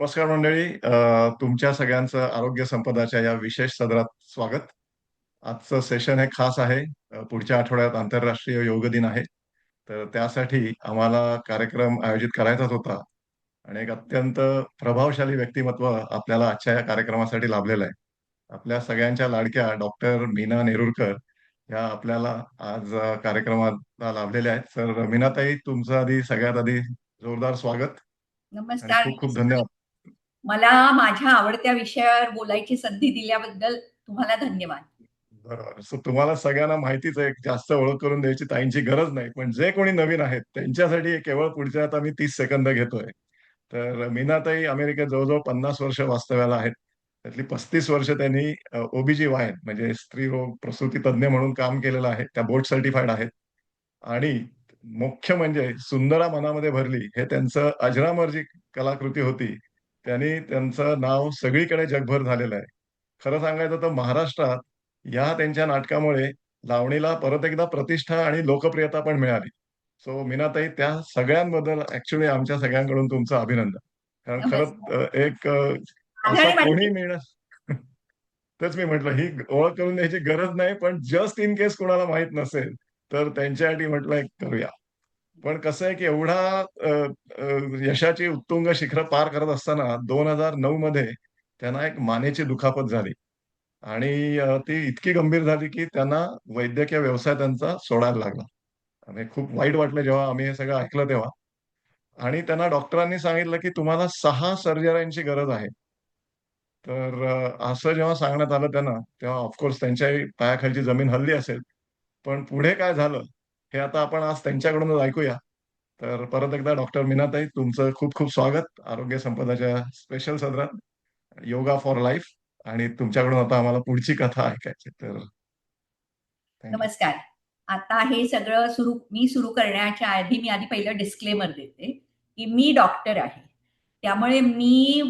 नमस्कार मंडळी. तुमच्या सगळ्यांचं आरोग्य संपदाच्या या विशेष सदरात स्वागत. आजचं सेशन हे खास आहे. पुढच्या आठवड्यात आंतरराष्ट्रीय योग दिन आहे. तर त्यासाठी आम्हाला कार्यक्रम आयोजित करायचाच होता आणि एक अत्यंत प्रभावशाली व्यक्तिमत्व आपल्याला आजच्या या कार्यक्रमासाठी लाभलेलं आहे. आपल्या सगळ्यांच्या लाडक्या डॉक्टर मीना नेरुरकर या आपल्याला आज कार्यक्रमाला लाभलेल्या आहेत. तर मीनाताई, तुमचं सगळ्यात आधी जोरदार स्वागत आणि नमस्कार. खूप खूप धन्यवाद. मला माझ्या आवडत्या विषयावर बोलायची संधी दिल्याबद्दल तुम्हाला धन्यवाद. बरोबर. सो तुम्हाला सगळ्यांना माहितीच आहे, जास्त ओळख करून द्यायची ताईंची गरज नाही. पण जे कोणी नवीन आहेत त्यांच्यासाठी केवळ पुढच्या आता मी 30 सेकंद घेतोय. तर मीनाताई अमेरिकेत जवळजवळ 50 वर्ष वास्तव्याला आहेत. त्यातली 35 वर्ष त्यांनी OBGYN म्हणजे स्त्रीरोग प्रसूती तज्ञ म्हणून काम केलेलं आहे. त्या बोर्ड सर्टिफाईड आहेत. आणि मुख्य म्हणजे सुंदरा मनामध्ये भरली हे त्यांचं अजरामर जी कलाकृती होती, त्यांनी त्यांचं नाव सगळीकडे जगभर झालेलं आहे. खरं सांगायचं तर महाराष्ट्रात या त्यांच्या नाटकामुळे लावणीला परत एकदा प्रतिष्ठा आणि लोकप्रियता पण मिळाली. सो मीनाताई, त्या सगळ्यांबद्दल ऍक्च्युली आमच्या सगळ्यांकडून तुमचं अभिनंदन. कारण खरंच नमस्कार. एक माझ्या असा आणि कोणी माझी मिळणं तेच मी म्हटलं, ही ओळख करून द्यायची गरज नाही, पण जस्ट इन केस कोणाला माहित नसेल, तर त्यांच्यासाठी म्हटलं एक करूया. पण कसं आहे की एवढा अ, अ, यशाची उत्तुंग शिखरं पार करत असताना 2009 मध्ये त्यांना एक मानेची दुखापत झाली आणि ती इतकी गंभीर झाली की त्यांना वैद्यकीय व्यवसाय त्यांचा सोडायला लागला. आणि खूप वाईट वाटलं जेव्हा आम्ही हे सगळं ऐकलं तेव्हा. आणि त्यांना डॉक्टरांनी सांगितलं की तुम्हाला 6 सर्जऱ्यांची गरज आहे. तर असं जेव्हा सांगण्यात आलं त्यांना, तेव्हा ऑफकोर्स त्यांच्याही पायाखालची जमीन हलली असेल. पण पुढे काय झालं, हे आता आपण आज त्यांच्याकडूनच ऐकूया. तर परत एकदा डॉक्टर मीनाताई, तुमचं खूप खूप स्वागत आरोग्य संपदाच्या स्पेशल सदरात, योगा फॉर लाईफ. आणि तुमच्याकडून आता आम्हाला पुढची कथा ऐकायची. तर थँक यू. नमस्कार. आता हे सगळं मी सुरू करण्याच्या आधी मी आधी पहिलं डिस्क्लेमर देते, की मी डॉक्टर आहे. त्यामुळे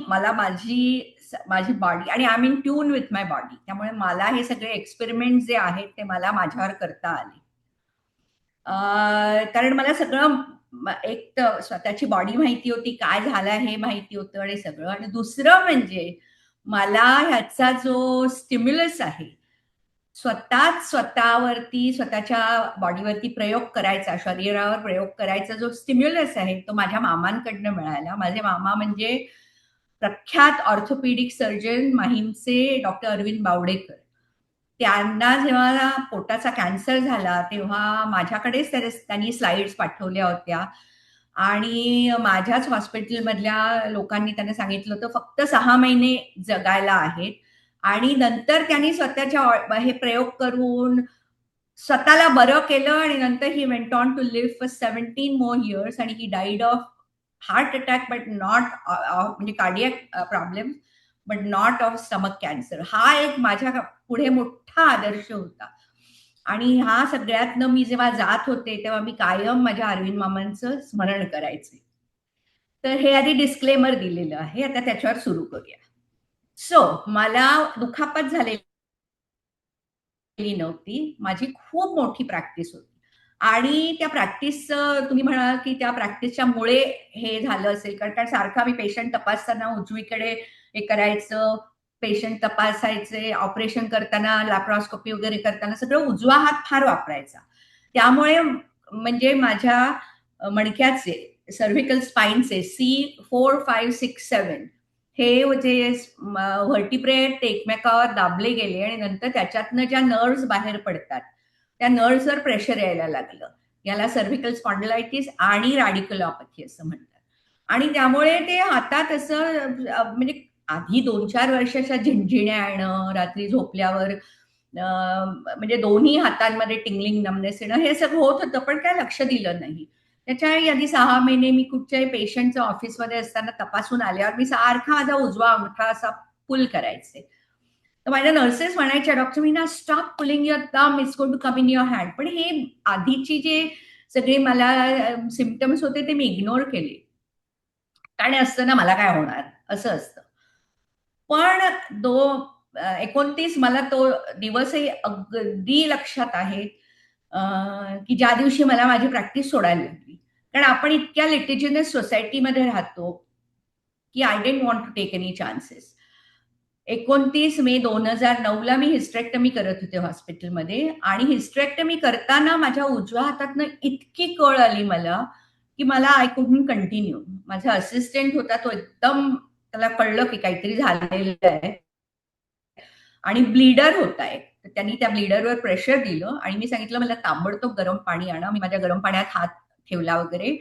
मला माझी बॉडी आणि I am in tune with my body. त्यामुळे मला हे सगळे एक्सपेरिमेंट जे आहेत ते मला माझ्यावर करता आले. कारण मला सगळं एक तर स्वतःची बॉडी माहिती होती, काय झालं हे माहिती होतं आणि सगळं. आणि दुसरं म्हणजे मला ह्याचा जो स्टिम्युलस आहे, स्वतःच स्वतःवरती, स्वतःच्या बॉडीवरती प्रयोग करायचा, शरीरावर प्रयोग करायचा जो स्टिम्युलस आहे, तो माझ्या मामांकडनं मिळाला. माझे मामा म्हणजे प्रख्यात ऑर्थोपेडिक सर्जन माहीमचे डॉक्टर अरविंद बावडेकर. त्यांना जेव्हा पोटाचा कॅन्सर झाला तेव्हा माझ्याकडेच त्यांनी स्लाइड्स पाठवल्या होत्या आणि माझ्याच हॉस्पिटलमधल्या लोकांनी त्यांना सांगितलं होतं फक्त 6 महिने जगायला आहेत. आणि नंतर त्यांनी स्वतःच्या हे प्रयोग करून स्वतःला बरं केलं आणि नंतर ही went on to live for 17 more years आणि he died of heart attack but not म्हणजे cardiac problem but not of stomach cancer. हा एक माझ्या पुढे मोठा आदर्श होता. आणि ह्या सगळ्यातनं मी जेव्हा जात होते तेव्हा मी कायम माझ्या अरविंद मामांचं स्मरण करायचे. तर हे आधी डिस्क्लेमर दिलेलं आहे. आता त्याच्यावर सुरू करूया. सो मला दुखापत झालेली नव्हती. माझी खूप मोठी प्रॅक्टिस होती. आणि त्या प्रॅक्टिसचं तुम्ही म्हणाल, की त्या प्रॅक्टिसच्या मुळे हे झालं असेल. कारण सारखं मी पेशंट तपासताना उजवीकडे हे करायचं, पेशंट तपासायचे, ऑपरेशन करताना, लॅप्रोस्कोपी वगैरे करताना सगळं उजवा हात फार वापरायचा. त्यामुळे म्हणजे माझ्या मणक्याचे, सर्व्हिकल स्पाइनचे C4, 5, 6, 7 हे जे व्हर्टिब्रेट एकमेकावर दाबले गेले आणि नंतर त्याच्यातनं ज्या नर्व्स बाहेर पडतात, त्या नर्व्सवर प्रेशर यायला लागलं. याला सर्व्हिकल स्पॉन्डिलायटिस आणि रॅडिक्युलोपॅथी असं म्हणतात. आणि त्यामुळे ते हातात असं म्हणजे आधी 2-4 वर्षाच्या झिणझिण्या येणं, रात्री झोपल्यावर म्हणजे दोन्ही हातांमध्ये टिंगलिंग नमनेस येणं, हे सगळं होत होतं, पण काय लक्ष दिलं नाही. त्याच्या आधी 6 महिने मी कुठच्याही पेशंटच्या ऑफिसमध्ये असताना तपासून आल्यावर मी सारखा माझा उजवा अंगठा असा पुल करायचे. तर माझ्या नर्सेस म्हणायच्या, doctor Meena stop pulling your thumb, it's going to come in your hand. पण हे आधीची जे सगळे मला सिम्पटम्स होते ते मी इग्नोर केले. आणि असतं ना, मला काय होणार असं असतं. पण 29 मला तो दिवसही अगदी लक्षात आहे, की ज्या दिवशी मला माझी प्रॅक्टिस सोडायला लागली. कारण आपण इतक्या लिटिजिनस सोसायटीमध्ये राहतो की I don't want to take any chances. 29 May 2009 मी हिस्टेरेक्टमी करत होते हॉस्पिटलमध्ये आणि हिस्टेरेक्टमी करताना माझ्या उजव्या हातातनं इतकी कळ आली मला की मला आय कुडंट कंटिन्यू. माझा असिस्टंट होता, तो एकदम त्याला कळलं की काहीतरी झालेलं आहे आणि ब्लीडर होता एक. तर त्यांनी त्या ब्लीडरवर प्रेशर दिलं आणि मी सांगितलं मला ताबडतोब गरम पाणी आणा. मी माझ्या गरम पाण्यात हात ठेवला वगैरे.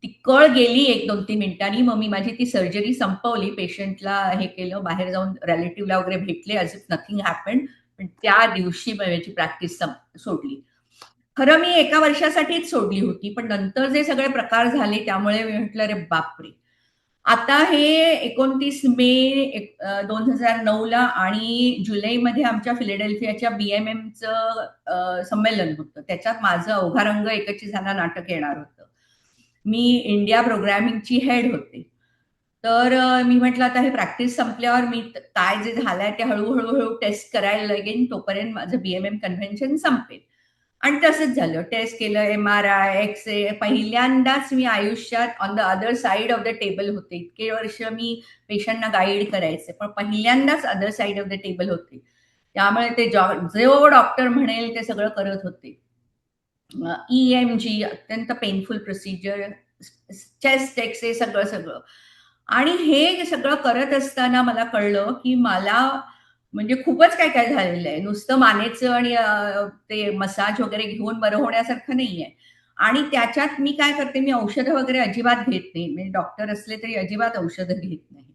ती कळ गेली 1-2-3 मिनिटांनी. मग मी माझी ती सर्जरी संपवली, पेशंटला हे केलं, बाहेर जाऊन रिलेटिव्हला वगैरे भेटले ॲज इफ नथिंग हॅपन्ड. पण त्या दिवशी माझी प्रॅक्टिस सोडली. खरं मी 1 वर्षासाठीच सोडली होती, पण नंतर जे सगळे प्रकार झाले त्यामुळे मी म्हटलं अरे बापरे. आता हे 29 मे 2009 आणि जुलैमध्ये आमच्या फिलाडेल्फियाच्या BMMचं संमेलन होतं. त्याच्यात माझं अवघा रंग एकची झाला नाटक येणार होतं. मी इंडिया प्रोग्रॅमिंगची हेड होते. तर मी म्हटलं आता हे प्रॅक्टिस संपल्यावर मी काय जे झालंय ते हळूहळू टेस्ट करायला लागेन, तोपर्यंत माझं BMM कन्व्हेन्शन संपेल. आणि तसंच झालं. टेस्ट केलं, MRI, एक्स-रे. पहिल्यांदाच मी आयुष्यात on the other side of the table होते. इतके वर्ष मी पेशंटना गाईड करायचे, पण पहिल्यांदाच other side of the table होते. त्यामुळे ते जो डॉक्टर म्हणेल ते सगळं करत होते. EMG अत्यंत पेनफुल प्रोसिजर, चेस्ट एक्स-रे, सगळं सगळं. आणि हे सगळं करत असताना मला कळलं की मला म्हणजे खूपच काय काय झालेलं आहे. नुसतं मानेचं आणि ते मसाज वगैरे घेऊन बरं होण्यासारखं नाहीये. आणि त्याच्यात मी काय करते, मी औषधं वगैरे अजिबात घेत नाही. म्हणजे डॉक्टर असले तरी अजिबात औषधं घेत नाही.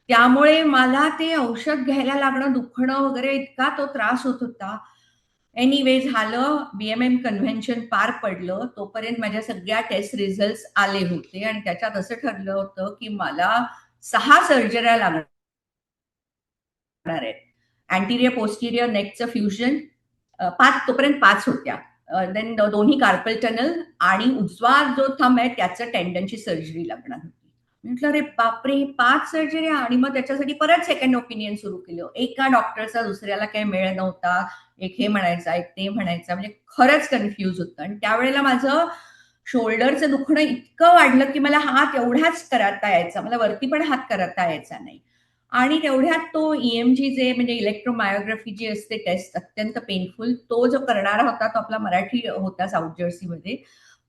त्यामुळे मला ते औषध घ्यायला लागणं, दुखणं वगैरे इतका तो त्रास होत होता. एनिवे झालं, BMM कन्व्हेन्शन पार पडलं. तोपर्यंत माझ्या सगळ्या टेस्ट रिझल्ट्स आले होते आणि त्याच्यात असं ठरलं होतं की मला 6 सर्जऱ्या लागणार आहेत. अँटिरियर पोस्टिरियर नेकचं फ्युजन, 5 तोपर्यंत 5 होत्या. देन दोन्ही कार्पल टनल आणि उजवा जो थंब आहे त्याचं टेंडनची सर्जरी लागणार होती. म्हटलं अरे बापरे, 5 सर्जरी. आणि मग त्याच्यासाठी परत सेकंड ओपिनियन सुरू केलं. एका डॉक्टरचा दुसऱ्याला काही मेळ नव्हता. एक हे म्हणायचा, एक ते म्हणायचा. म्हणजे खरंच कन्फ्यूज होतं. आणि त्यावेळेला माझं शोल्डरचं दुखणं इतकं वाढलं की मला हात एवढाच करता यायचा, मला वरती पण हात करता यायचा नाही. आणि तेवढ्यात तो EMG जे म्हणजे इलेक्ट्रोमायोग्राफी जी असते टेस्ट, अत्यंत पेनफुल, तो जो करणारा होता तो आपला मराठी होता साऊथ जर्सीमध्ये.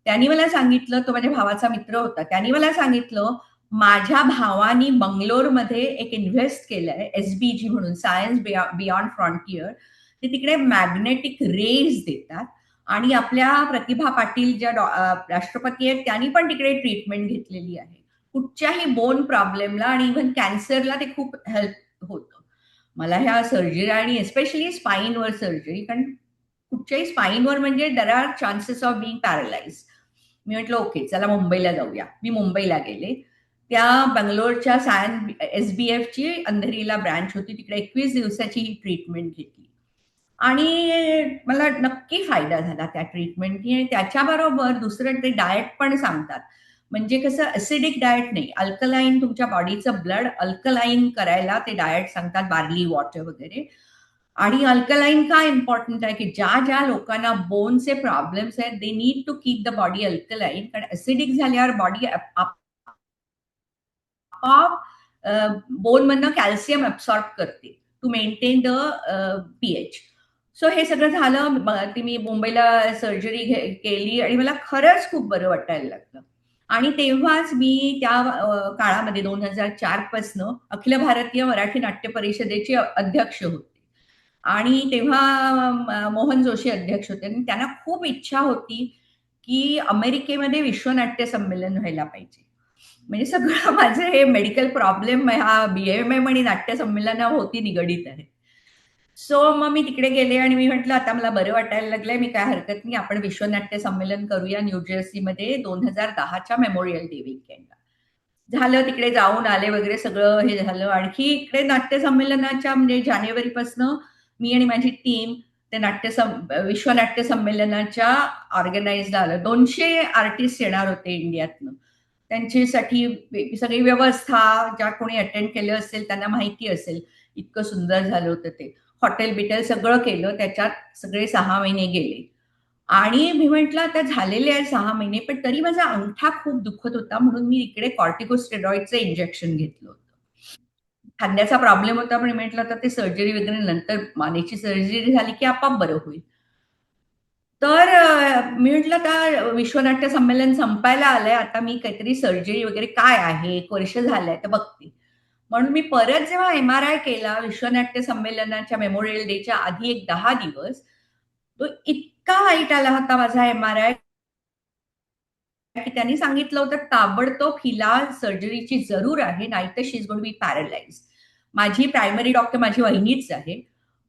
त्यांनी मला सांगितलं, तो माझ्या भावाचा मित्र होता, त्यांनी मला सांगितलं माझ्या भावानी बंगलोरमध्ये एक इन्व्हेस्ट केलंय SBG म्हणून, सायन्स बियॉन्ड फ्रॉन्टियर. ते तिकडे मॅग्नेटिक रेज देतात आणि आपल्या प्रतिभा पाटील ज्या राष्ट्रपती आहेत त्यांनी पण तिकडे ट्रीटमेंट घेतलेली आहे. कुठच्याही बोन प्रॉब्लेमला आणि इव्हन कॅन्सरला ते खूप हेल्प होतं. मला ह्या सर्जरी आणि एस्पेशली स्पाईनवर सर्जरी, कारण कुठच्याही स्पाईनवर म्हणजे there are chances of being paralyse. मी म्हटलं ओके चला मुंबईला जाऊया. मी मुंबईला गेले. त्या बंगलोरच्या SBFची अंधेरीला ब्रँच होती, तिकडे 21 दिवसाची ही ट्रीटमेंट घेतली आणि मला नक्की फायदा झाला त्या ट्रीटमेंटनी. आणि त्याच्याबरोबर दुसरं ते डाएट पण सांगतात. म्हणजे कसं ऍसिडिक डाएट नाही, अल्कलाईन, तुमच्या बॉडीचं ब्लड अल्कलाईन करायला ते डाएट सांगतात, बार्ली वॉटर वगैरे. आणि अल्कलाईन का इम्पॉर्टंट आहे की ज्या ज्या लोकांना बोनचे प्रॉब्लेम्स आहेत they need to keep the body alkaline, कारण ऍसिडिक झाल्यावर बॉडी बोन मधनं कॅल्शियम अब्सॉर्ब करते to maintain the pH. So हे सगळं झालं. मी मुंबईला सर्जरी केली आणि मला खरंच खूप बरं वाटायला लागलं. आणि तेव्हाच मी त्या काळामध्ये 2004 पासनं अखिल भारतीय मराठी नाट्य परिषदेचे अध्यक्ष होते. आणि तेव्हा मोहन जोशी अध्यक्ष होते आणि त्यांना खूप इच्छा होती की अमेरिकेमध्ये विश्वनाट्य संमेलन व्हायला पाहिजे. म्हणजे सगळं माझं हे मेडिकल प्रॉब्लेम हा BMM आणि नाट्य संमेलनाभोवती निगडीत आहे. सो मग मी तिकडे गेले आणि मी म्हटलं आता मला बरं वाटायला लागलंय, मी काय हरकत नाही, आपण विश्वनाट्य संमेलन करूया न्यूजर्सीमध्ये 2010च्या मेमोरियल डे वीकेंडला. झालं, तिकडे जाऊन आले वगैरे सगळं हे झालं. आणखी इकडे नाट्य संमेलनाच्या म्हणजे जानेवारीपासनं मी आणि माझी टीम ते विश्वनाट्य संमेलनाच्या ऑर्गनाईजला आलं. 200 आर्टिस्ट येणार होते इंडियातनं. त्यांच्यासाठी सगळी व्यवस्था, ज्या कोणी अटेंड केलं असेल त्यांना माहिती असेल, इतकं सुंदर झालं होतं ते. हॉटेल बिटेल सगळं केलं. त्याच्यात सगळे 6 महिने गेले. आणि मी म्हटलं आता झालेले आहे 6 महिने, पण तरी माझा अंगठा खूप दुखत होता म्हणून मी इकडे कॉर्टिकोस्टेरॉइडचं इंजेक्शन घेतलं होतं. खांद्याचा प्रॉब्लेम होता पण म्हटलं तर ते सर्जरी वगैरे नंतर मानेची सर्जरी झाली की आपोआप बरं होईल. तर मी म्हटलं आता विश्वनाट्य संमेलन संपायला आलंय, आता मी काहीतरी सर्जरी वगैरे काय आहे, 1 वर्ष झालंय तर बघते. म्हणून मी परत जेव्हा एम-आर-आय केला विश्वनाट्य संमेलनाच्या मेमोरियल डेच्या आधी एक 10 दिवस, तो इतका वाईट आला होता माझा एम-आर-आय की त्यांनी सांगितलं होतं ताबडतोब हिला सर्जरीची जरूर आहे, नाहीतर शी इज गोइंग टू बी पॅरलाइज्ड. माझी प्रायमरी डॉक्टर माझी वहिनीच आहे.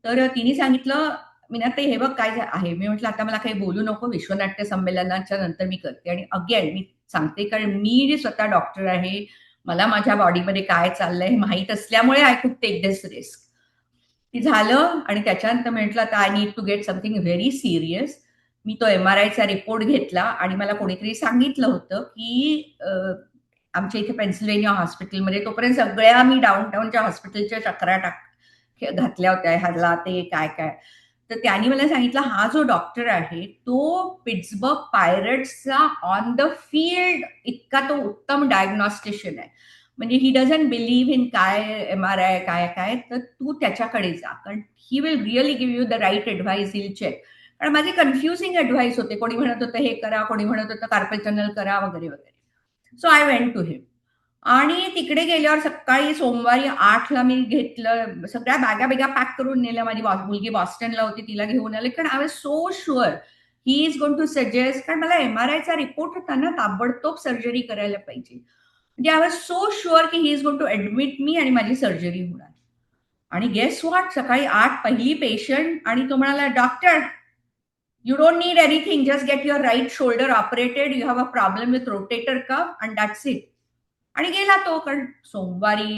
तर तिने सांगितलं, "मीनाताई हे बघ काय आहे." मी म्हटलं, "आता मला काही बोलू नको. विश्वनाट्य संमेलनाच्या नंतर मी करते." आणि अगेन मी सांगते कारण मी जे स्वतः डॉक्टर आहे, मला माझ्या बॉडीमध्ये काय चाललंय हे माहीत असल्यामुळे I could take this risk. ती झालं आणि त्याच्यानंतर म्हटलं आता I need to get something very serious. मी तो एम-आर-आयचा रिपोर्ट घेतला आणि मला कोणीतरी सांगितलं होतं, की आमच्या इथे पेन्सिल्व्हेनिया हॉस्पिटलमध्ये तोपर्यंत सगळ्या मी डाउनटाउनच्या हॉस्पिटलच्या चकरा घातल्या होत्या. ह्याला ते काय-काय. तर त्यांनी मला सांगितलं, हा जो डॉक्टर आहे, तो पिट्सबर्ग पायरेट्सचा ऑन द फील्ड इतका तो उत्तम डायग्नॉस्टिशियन आहे. म्हणजे ही डझंट बिलीव्ह इन काय एम-आर-आय, काय-काय. तर तू त्याच्याकडे जा. कारण he will really give you the right advice, he will check. कारण माझे कन्फ्युजिंग एडव्हाइस होते. कोणी म्हणत होतं हे करा, कोणी म्हणत होतं कार्पेल टनल करा वगैरे, वगैरे. सो आय वेंट टू हिम. आणि तिकडे गेल्यावर सकाळी सोमवारी 8ला मी घेतलं. सगळ्या बॅगा-बिगा पॅक करून नेल्या. माझी मुलगी बॉस्टनला होती, तिला घेऊन आले. कारण I was so sure he is going to suggest, कारण मला एम-आर-आयचा रिपोर्ट होता ना, ताबडतोब सर्जरी करायला पाहिजे. म्हणजे आय वॉज सो शुअर की he is going to admit me आणि माझी सर्जरी होणार. आणि गेस व्हॉट? सकाळी 8 पहिली पेशंट आणि तो म्हणाला, "doctor, you don't need anything. Just get your right shoulder operated. You have a problem with rotator cuff and that's it." आणि गेला तो. कारण सोमवारी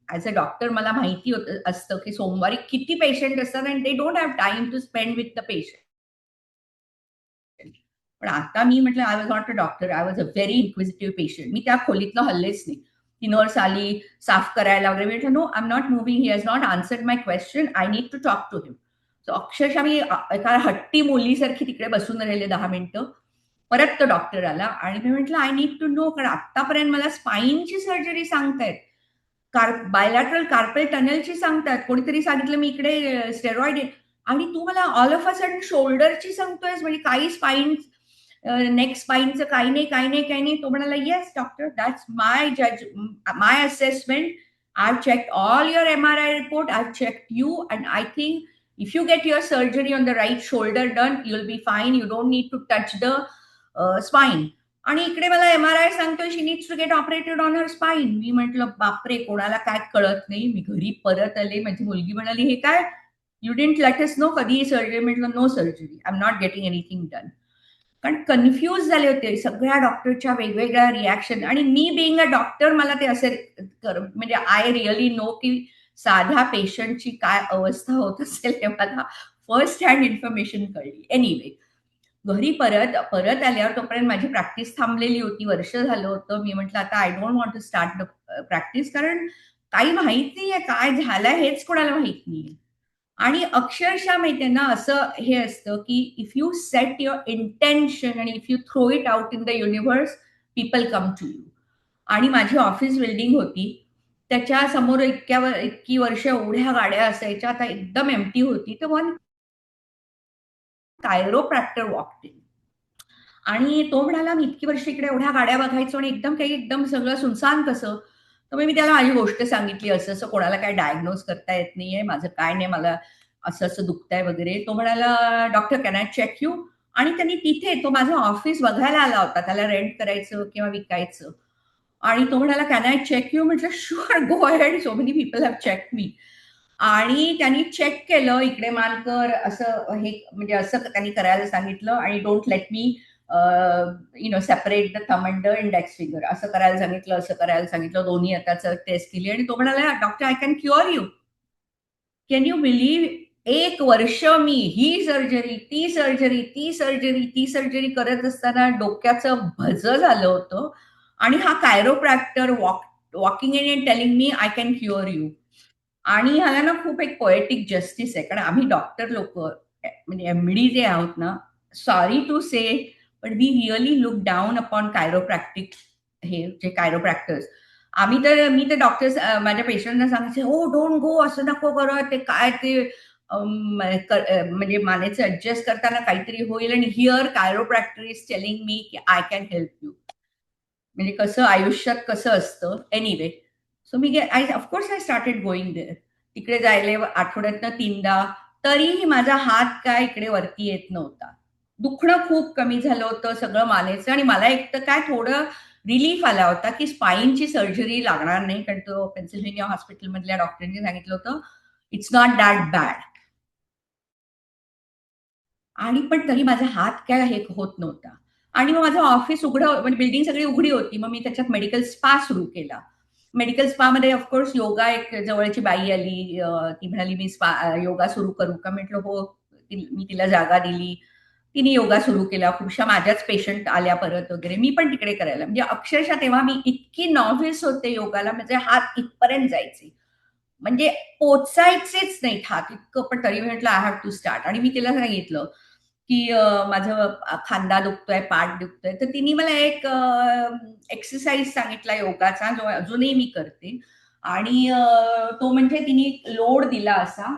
ॲज अ डॉक्टर मला माहिती होतं असतं की सोमवारी किती पेशंट असतात आणि they don't have time to spend with the patient. पण आता मी म्हटलं I was not a doctor, I was a very inquisitive patient. मी त्या खोलीतनं हल्लेच नाही. ती नर्स आली साफ करायला वगैरे. मी म्हटलं, no I am not moving, he has not answered my question, I need to talk to him. So अक्षरशः मी एका हट्टी मुलीसारखी तिकडे बसून राहिले 10 मिनिटं. परत तो डॉक्टर आला आणि मी म्हटलं आय नीड टू नो, कारण आतापर्यंत मला स्पाईनची सर्जरी सांगतायत, बायलॅटरल कार्पेल टनलची सांगतात, कोणीतरी सांगितलं मी इकडे स्टेरॉइड, आणि तू मला ऑल ऑफ अ सडन शोल्डरची सांगतोयस, म्हणजे काही स्पाईन, नेक स्पाईनचं काही नाही, काही नाही, काही नाही. तो म्हणाला, येस डॉक्टर, दॅट्स माय जज, my assessment. I check all your MRI report, I check you, and I think if you get your surgery on the right shoulder done, you will be fine. You don't need to touch the spine. आणि इकडे मला MRI सांगतोय she needs to get operated on her spine. मी म्हटलं बापरे, कोणाला काय कळत नाही. मी घरी परत आले. माझी मुलगी म्हणाली, हे काय, you didn't let us know कधी सर्जरी. म्हटलं no surgery, I am not getting anything done. कारण कन्फ्यूज झाले होते सगळ्या डॉक्टरच्या वेगवेगळ्या रिॲक्शन. आणि मी बिईंग अ डॉक्टर मला ते असे म्हणजे आय रिअली नो की साध्या पेशंटची काय अवस्था होत असेल हे मला फर्स्ट हँड इन्फॉर्मेशन कळली. एनिवे, घरी परत परत आल्यावर तोपर्यंत माझी प्रॅक्टिस थांबलेली होती. वर्ष झालं होतं. मी म्हटलं आता I don't want to start the practice, कारण काही माहित नाहीये काय झालंय हेच कोणाला माहित नाहीये. आणि अक्षरशः माहितीये ना, असं हे असतं की if you set your intention आणि if you throw it out in the universe, people come to you. आणि माझी ऑफिस बिल्डिंग होती. त्याच्या समोर इतकी वर्ष एवढ्या गाड्या असायच्या. आता एकदम एम्प्टी होती. तर वन कायरोप्रॅक्टर वॉक्ड इन. आणि तो म्हणाला, "मी इतकी वर्ष इकडे एवढ्या गाड्या बघायचो आणि एकदम काही एकदम सगळं सुनसान कसं?" तर मग मी त्याला माझी गोष्ट सांगितली, असं-असं कोणाला काही डायग्नोज करता येत नाहीये. माझं काय नाही, मला असं-असं दुखतंय वगैरे. तो म्हणाला, "doctor can I check you?" आणि त्यांनी तिथे तो माझं ऑफिस बघायला आला होता. त्याला रेंट करायचं किंवा विकायचं. आणि तो म्हणाला, "कॅन आय चेक यू?" म्हटलं, "sure, go ahead. So many people have checked me." आणि त्यांनी चेक केलं, इकडे मान कर, असं हे म्हणजे असं त्यांनी करायला सांगितलं आणि don't let me separate the thumb and the index finger, असं करायला सांगितलं, असं करायला सांगितलं. दोन्ही हाताचं टेस्ट केली आणि तो म्हणाला, "doctor I can cure you." Can you believe? 1 वर्ष मी ही सर्जरी, ती सर्जरी, ती सर्जरी, ती सर्जरी करत असताना डोक्याचं भजं झालं होतं. आणि हा chiropractor walking in and telling me I can cure you. आणि ह्याला ना खूप एक पोएटिक जस्टिस आहे. कारण आम्ही डॉक्टर लोकं म्हणजे एम-डी जे आहोत ना, सॉरी टू से, पण we really look down upon chiropractic, हे जे कायरोप्रॅक्टर्स. मी तर डॉक्टर्स माझ्या पेशंटना सांगायचे, हो डोंट गो, असं नको करत, ते काय ते म्हणजे मानेचं ऍडजस्ट करताना काहीतरी होईल. आणि हिअर कायरोप्रॅक्टर इज टेलिंग मी की आय कॅन हेल्प यू. म्हणजे कसं आयुष्यात कसं असतं. एनिवे, सो मी of course I started going there. तिकडे जायला आठवड्यातनं 3दा. तरीही माझा हात काय इकडे वरती येत नव्हता. दुखणं खूप कमी झालं होतं सगळं मानेचं. आणि मला एक तर काय थोडं रिलीफ आला होता की स्पाईनची सर्जरी लागणार नाही, कारण तो पेन्सिल्व्हेनिया हॉस्पिटलमधल्या डॉक्टरांनी सांगितलं होतं इट्स नॉट दॅट बॅड. आणि पण तरी माझा हात काय हे होत नव्हता. आणि मग माझं ऑफिस उघडं, म्हणजे बिल्डिंग सगळी उघडी होती. मग मी त्याच्यात मेडिकल स्पा सुरू केला. मेडिकल स्पामध्ये ऑफकोर्स योगा, एक जवळची बाई आली, ती म्हणाली मी योगा सुरू करू का? म्हटलं हो. मी तिला जागा दिली. तिने योगा सुरू केला. खूपशा माझ्याच पेशंट आल्या परत वगैरे. मी पण तिकडे करायला, म्हणजे अक्षरशः तेव्हा मी इतकी नॉव्हिस होते योगाला, म्हणजे हात इथपर्यंत जायचे, म्हणजे पोचायचेच नाहीत हात इतकं. पण तरी म्हटलं आय हॅव टू स्टार्ट. आणि मी तिला सांगितलं की माझं खांदा दुखतोय, पाठ दुखतोय. तर तिने मला एक एक्सरसाइज सांगितला योगाचा, जो अजूनही मी करते. आणि तो म्हणजे तिने लोड दिला असा.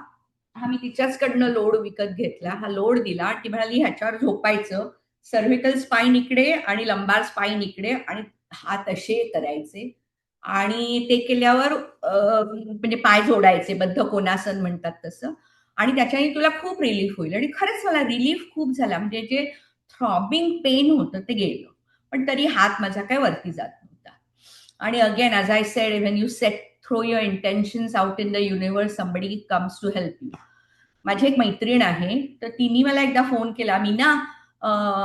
हा मी तिच्याचकडनं लोड विकत घेतला. हा लोड दिला आणि ती म्हणाली ह्याच्यावर झोपायचं, सर्व्हिकल स्पाईन इकडे आणि लंबार स्पाईन इकडे, आणि हात असे करायचे. आणि ते केल्यावर म्हणजे पाय जोडायचे, बद्ध कोणासन म्हणतात तसं. आणि त्याच्याने तुला खूप रिलीफ होईल. आणि खरंच मला रिलीफ खूप झाला, म्हणजे जे थ्रॉबिंग पेन होतं ते गेलं. पण तरी हात माझा काय वरती जात नव्हता. आणि again as I said, when you set throw your intentions out in the universe, somebody comes to help you. माझी एक मैत्रीण आहे, तर तिने मला एकदा फोन केला, मी ना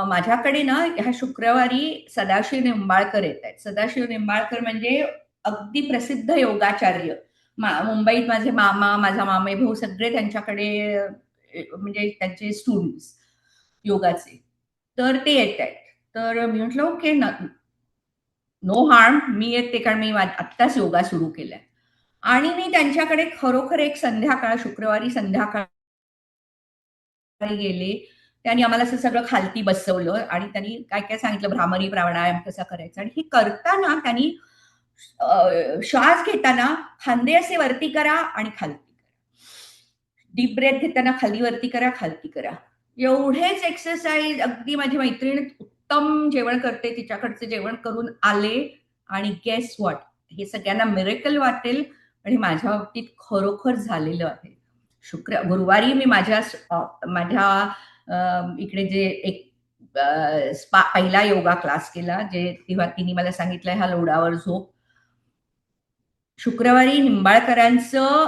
माझ्याकडे ना ह्या शुक्रवारी सदाशिव निंबाळकर येत आहेत. सदाशिव निंबाळकर म्हणजे अगदी प्रसिद्ध योगाचार्य. मुंबईत माझे मामा, माझा मामे भाऊ सगळे त्यांच्याकडे, म्हणजे त्यांचे स्टुडंट्स योगाचे. तर ते येत आहेत. तर मी म्हटलं ओके, नो हार्म, मी येते, कारण मी आत्ताच योगा सुरू केलाय. आणि मी त्यांच्याकडे खरोखर एक संध्याकाळ, शुक्रवारी संध्याकाळी गेले. त्यांनी आम्हाला असं सगळं खालती बसवलं आणि त्यांनी काय काय सांगितलं, भ्रामरी प्राणायाम कसा करायचा. आणि हे करताना त्यांनी श्वास घेताना खांदे असे वरती करा आणि खालती करा. डीप ब्रेथ घेताना खाली वरती करा, खालती करा. एवढेच एक्सरसाइज. अगदी माझी मैत्रीण उत्तम जेवण करते, तिच्याकडचे जेवण करून आले. आणि गेस व्हॉट, हे सगळ्यांना मिरेकल वाटेल, आणि माझ्या बाबतीत खरोखर झालेलं आहे. गुरुवारी मी माझ्या इकडे जे एक पहिला योगा क्लास केला, जे तेव्हा तिने मला सांगितलं ह्या लोडावर झोप. शुक्रवारी निंबाळकरांचं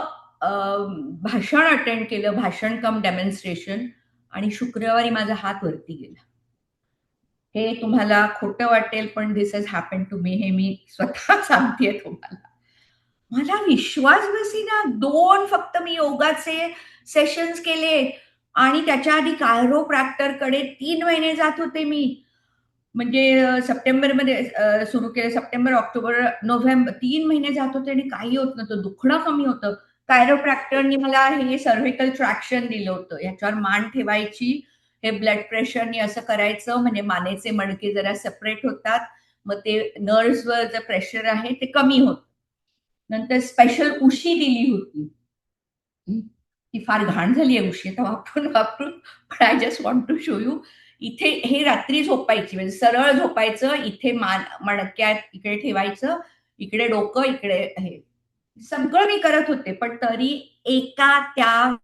भाषण अटेंड केलं, भाषण कम डेमॉन्स्ट्रेशन. आणि शुक्रवारी माझा हात वरती गेला. हे तुम्हाला खोटं वाटेल, पण दिस हॅज हॅपन टू मी. हे मी स्वतः सांगतेय तुम्हाला. मला विश्वास बसेना. 2 फक्त मी योगाचे सेशन्स केले. आणि त्याच्या आधी कायरोप्रॅक्टरकडे 3 महिने जात होते मी. म्हणजे सप्टेंबरमध्ये सुरू केले. सप्टेंबर, ऑक्टोबर, नोव्हेंबर 3 महिने जात होते आणि काही होत नव्हतं. दुखणं कमी होतं. कायरोप्रॅक्टरनी मला हे सर्व्हिकल ट्रॅक्शन दिलं होतं. ह्याच्यावर मान ठेवायची, हे ब्लड प्रेशरनी असं करायचं, म्हणजे मानेचे मणके जरा सेपरेट होतात. मग ते नर्व्हजवर जे प्रेशर आहे ते कमी होतं. नंतर स्पेशल उशी दिली होती. ती फार घाण झाली आहे उशी आता वापरून वापरून. पण I just want to show you. इथे हे रात्री झोपायची, म्हणजे सरळ झोपायचं. इथे मणक्यात इकडे ठेवायचं, इकडे डोकं, इकडे हे सगळं मी करत होते. पण तरी एका त्या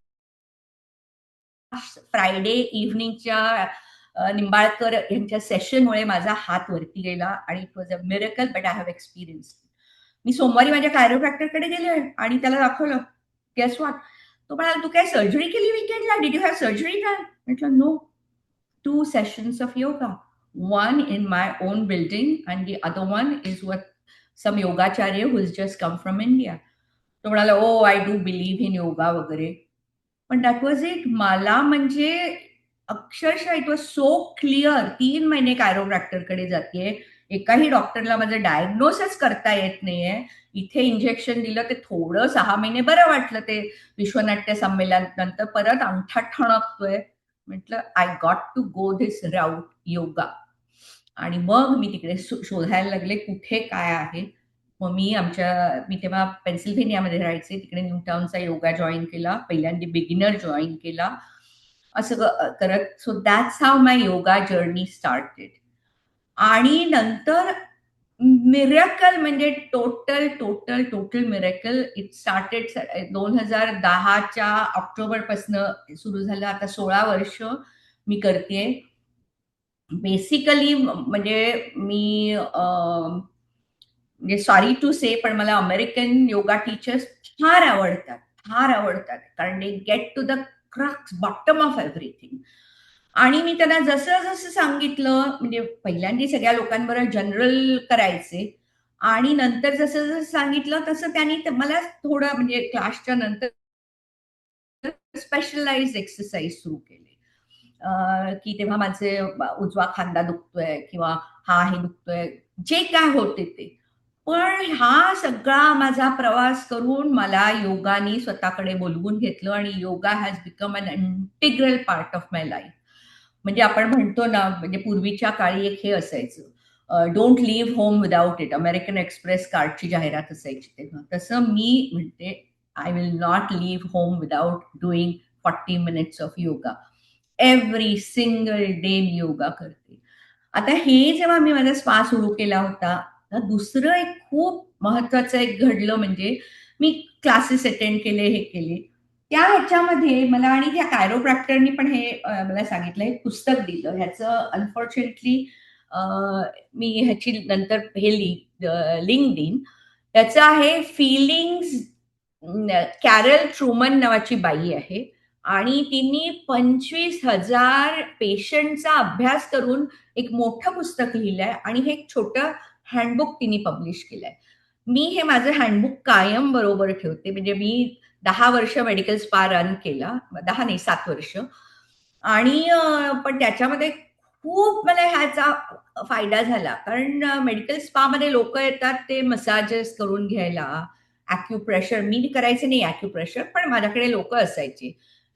फ्रायडे इव्हनिंगच्या निंबाळकर यांच्या सेशनमुळे माझा हात वरती गेला. आणि it was a miracle, but I have experience. मी सोमवारी माझ्या कायरोप्रॅक्टरकडे गेले आणि त्याला दाखवलं. गेस व्हॉट, तो म्हणाला तू काय सर्जरी केली विकेंडला, डिड यू हॅव सर्जरी काय? म्हटलं no, 2 sessions of yoga, one in my own building and the other one is what some yogacharya who has just come from India. तो म्हणाला oh I do believe in yoga वगैरे. पण that was it. मला म्हणजे अक्षरशः it was so clear. 3 महिने कायरोप्रॅक्टरकडे जाते, एकाही डॉक्टरला माझं डायग्नोसिस करता येत नाहीये. इथे इंजेक्शन दिलं, ते थोडं 6 महिने बरं वाटलं. ते विश्वनाट्य संमेलनानंतर परत अंगठा ठणकतोय. म्हटलं I got to go this route yoga. आणि मग मी तिकडे शोधायला लागले कुठे काय आहे. मग मी तेव्हा पेन्सिल्व्हेनियामध्ये राहायचे, तिकडे न्यूटाउनचा योगा जॉईन केला, पहिल्यांदा बिगिनर जॉईन केला, असं करत. So that's how my yoga journey started. आणि नंतर मिरेकल म्हणजे total total total miracle it started 2010च्या ऑक्टोबर पासून सुरू झालं. आता 16 वर्ष मी करते. बेसिकली म्हणजे मी म्हणजे सॉरी टू से पण मला अमेरिकन योगा टीचर्स फार आवडतात, फार आवडतात, कारण they get to the crux bottom of everything. आणि मी त्यांना जसं जसं सांगितलं, म्हणजे पहिल्यांदा सगळ्या लोकांबरोबर जनरल करायचे, आणि नंतर जसं जसं सांगितलं तसं त्यांनी मला थोडं म्हणजे क्लासच्या नंतर स्पेशलाइज एक्सरसाइज सुरू केले. की तेव्हा माझे उजवा खांदा दुखतोय किंवा हा हे दुखतोय, जे काय होते ते. पण हा सगळा माझा प्रवास करून मला योगाने स्वतःकडे बोलवून घेतलं आणि yoga has become an integral part of my life. म्हणजे आपण म्हणतो ना, म्हणजे पूर्वीच्या काळी एक हे असायचं, don't leave home without it, American Express कार्डची जाहिरात असायची तेव्हा. तसं मी म्हणते I will not leave home without doing 40 minutes of yoga. Every single day मी योगा करते. आता हे जेव्हा मी माझा स्पा सुरू केला होता, तर दुसरं एक खूप महत्वाचं एक घडलं, म्हणजे मी क्लासेस अटेंड केले, हे केले. त्या ह्याच्यामध्ये मला, आणि त्या कायरोप्रॅक्टरनी पण हे मला सांगितलं, एक पुस्तक दिलं. ह्याचं अनफॉर्च्युनेटली मी ह्याची नंतर हे लिंक देईन. त्याचं आहे फिलिंग्स. कॅरल ट्रुमन नावाची बाई आहे, आणि तिने 25,000 पेशंटचा अभ्यास करून एक मोठं पुस्तक लिहिलंय, आणि हे एक छोटं हँडबुक तिने पब्लिश केलंय. मी हे माझं हँडबुक कायम बरोबर ठेवते. म्हणजे मी 10 वर्ष मेडिकल स्पा रन केला, 10 नाही 7 वर्ष. आणि पण त्याच्यामध्ये खूप मला ह्याचा फायदा झाला, कारण मेडिकल स्पा मध्ये लोक येतात ते मसाजेस करून घ्यायला, ॲक्युप्रेशर मी करायचे नाही ॲक्युप्रेशर, पण माझ्याकडे लोक असायचे,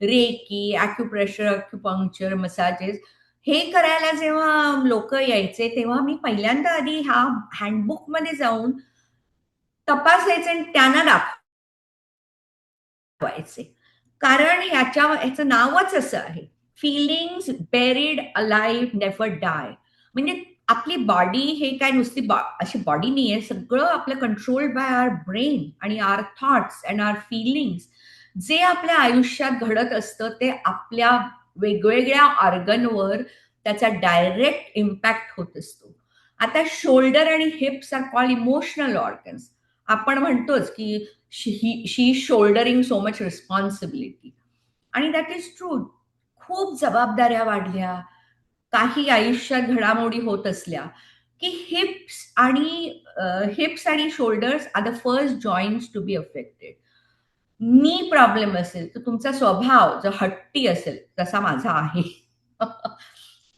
रेकी, ॲक्युप्रेशर, ॲक्युपंक्चर, मसाजेस हे करायला जेव्हा लोक यायचे, तेव्हा मी पहिल्यांदा आधी हा हँडबुक मध्ये जाऊन तपासायचे आणि त्यांना दाखवायचे. कारण ह्याचं नावच असं आहे, फिलिंग्स बेरिड अलाइव्ह नेव्हर डाय. म्हणजे आपली बॉडी हे काय नुसती अशी बॉडी नाहीये, सगळं आपलं कंट्रोल्ड बाय आवर ब्रेन आणि आवर थॉट्स अँड आवर फिलिंग्स. जे आपल्या आयुष्यात घडत असतं ते आपल्या वेगवेगळ्या ऑर्गनवर त्याचा डायरेक्ट इम्पॅक्ट होत असतो. आता शोल्डर आणि hips are called emotional organs. आपण म्हणतोच की she shouldering so much responsibility, आणि दॅट इज ट्रू. खूप जबाबदाऱ्या वाढल्या, काही आयुष्यात घडामोडी होत असल्या, की हिप्स आणि shoulders are the first joints to be affected. Knee problem असेल तर तुमचा स्वभाव जर हट्टी असेल, जसा माझा आहे,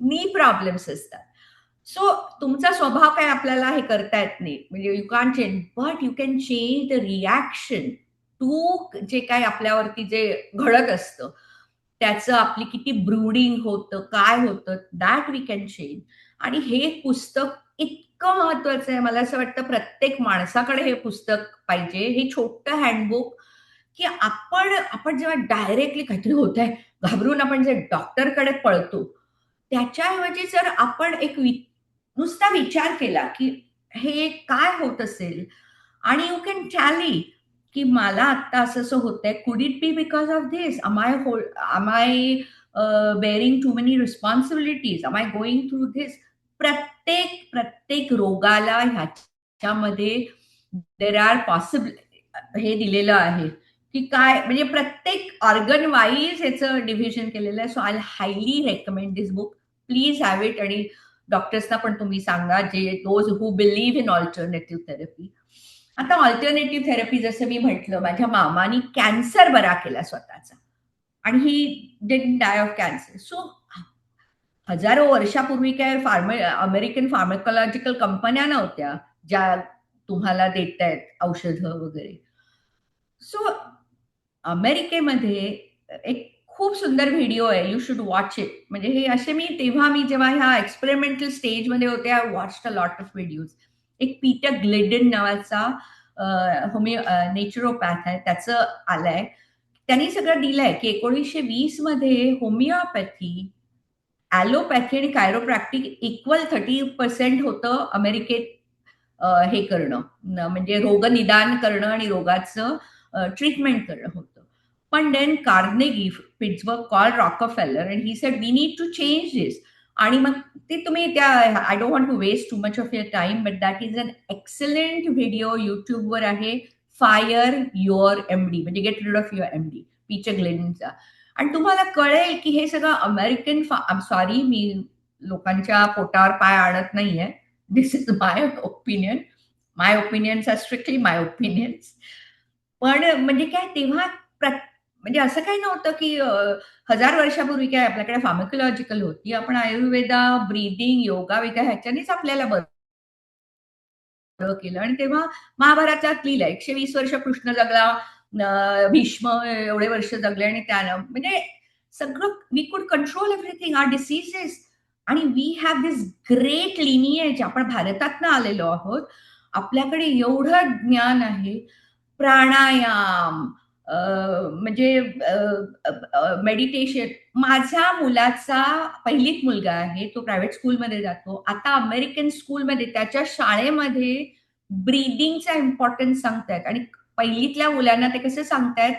नी प्रॉब्लेम्स असतात. सो तुमचा स्वभाव काय आपल्याला हे करता येत नाही, म्हणजे you can change, but you can change the reaction to जे काय आपल्यावरती जे घडत असतं, त्याचं आपली किती ब्रूडिंग होतं, काय होतं, दॅट वी कॅन चेंज. आणि हे पुस्तक इतकं महत्वाचं आहे, मला असं वाटतं प्रत्येक माणसाकडे हे पुस्तक पाहिजे, हे छोटं हँडबुक. की आपण जेव्हा डायरेक्टली काहीतरी होत आहे घाबरून आपण जे डॉक्टरकडे पळतो, त्याच्याऐवजी जर आपण नुसता विचार केला की हे काय होत असेल, आणि यू कॅन टॅली की मला आता असं असं होतंय, could it be because of this, I bearing too many responsibilities, I going through this. प्रत्येक प्रत्येक रोगाला ह्याच्यामध्ये देर आर पॉसिबल हे दिलेलं आहे, की काय म्हणजे प्रत्येक ऑर्गन वाईज ह्याचं डिव्हिजन केलेलं आहे. So I highly recommend this book. Please have it. आणि डॉक्टर्सना पण तुम्ही सांगा, जे those who believe in alternative therapy. आता ऑल्टरनेटिव्ह थेरपी जसं मी म्हटलं, माझ्या मामानी कॅन्सर बरा केला स्वतःचा, आणि he didn't die of cancer. So हजारो वर्षापूर्वी काय अमेरिकन फार्माकोलॉजिकल कंपन्या नव्हत्या ज्या तुम्हाला देत आहेत औषधं वगैरे. सो अमेरिकेमध्ये एक खूप सुंदर व्हिडिओ आहे. You should watch it. म्हणजे हे असे मी जेव्हा ह्या एक्सपेरिमेंटल स्टेजमध्ये होते, I watched a lot of videos. एक पीटर ग्लिडन नावाचा नेचरोपॅथ आहे, त्याचं आलंय. त्यांनी सगळं दिलंय की 1920 मध्ये होमिओपॅथी, ॲलोपॅथी आणि कायरोप्रॅक्टिक इक्वल 30% होतं अमेरिकेत. हे करणं म्हणजे रोगनिदान करणं आणि रोगाचं ट्रीटमेंट करणं होतं. पण then Carnegie, Pittsburgh call Rockefeller and he said we need to change this. आणि मग ते तुम्ही त्या, I don't want to waste too much of your time, but that is an excellent video युट्यूबवर आहे. फायर युअर एमडी, म्हणजे get rid of your MD, Peter ग्लिडनचा. आणि तुम्हाला कळेल की हे सगळं अमेरिकन, सॉरी मी लोकांच्या पोटावर पाय आणत नाहीये. This is my opinion. My opinions are strictly my opinions. पण म्हणजे काय तेव्हा म्हणजे असं काही नव्हतं की 1000 वर्षापूर्वी काय आपल्याकडे फार्मॅकोलॉजिकल होती. आपण आयुर्वेदा, ब्रीदिंग, योगा वगैरे ह्याच्यानेच आपल्याला बरं केलं. आणि तेव्हा महाभारतात लिहिलं 120 वर्ष कृष्ण जगला, भीष्म एवढे वर्ष जगले, आणि त्यानं म्हणजे सगळं we could control everything, or diseases. आणि we have this great lineage. आपण भारतातनं आलेलो आहोत. आपल्याकडे एवढं ज्ञान आहे. प्राणायाम, म्हणजे मेडिटेशन. माझ्या मुलाचा पहिलीत मुलगा आहे, तो प्रायव्हेट स्कूलमध्ये जातो. आता अमेरिकन स्कूलमध्ये त्याच्या शाळेमध्ये ब्रीदिंगचा इम्पॉर्टन्स सांगतायत. आणि पहिलीतल्या मुलांना ते कसं सांगतायत,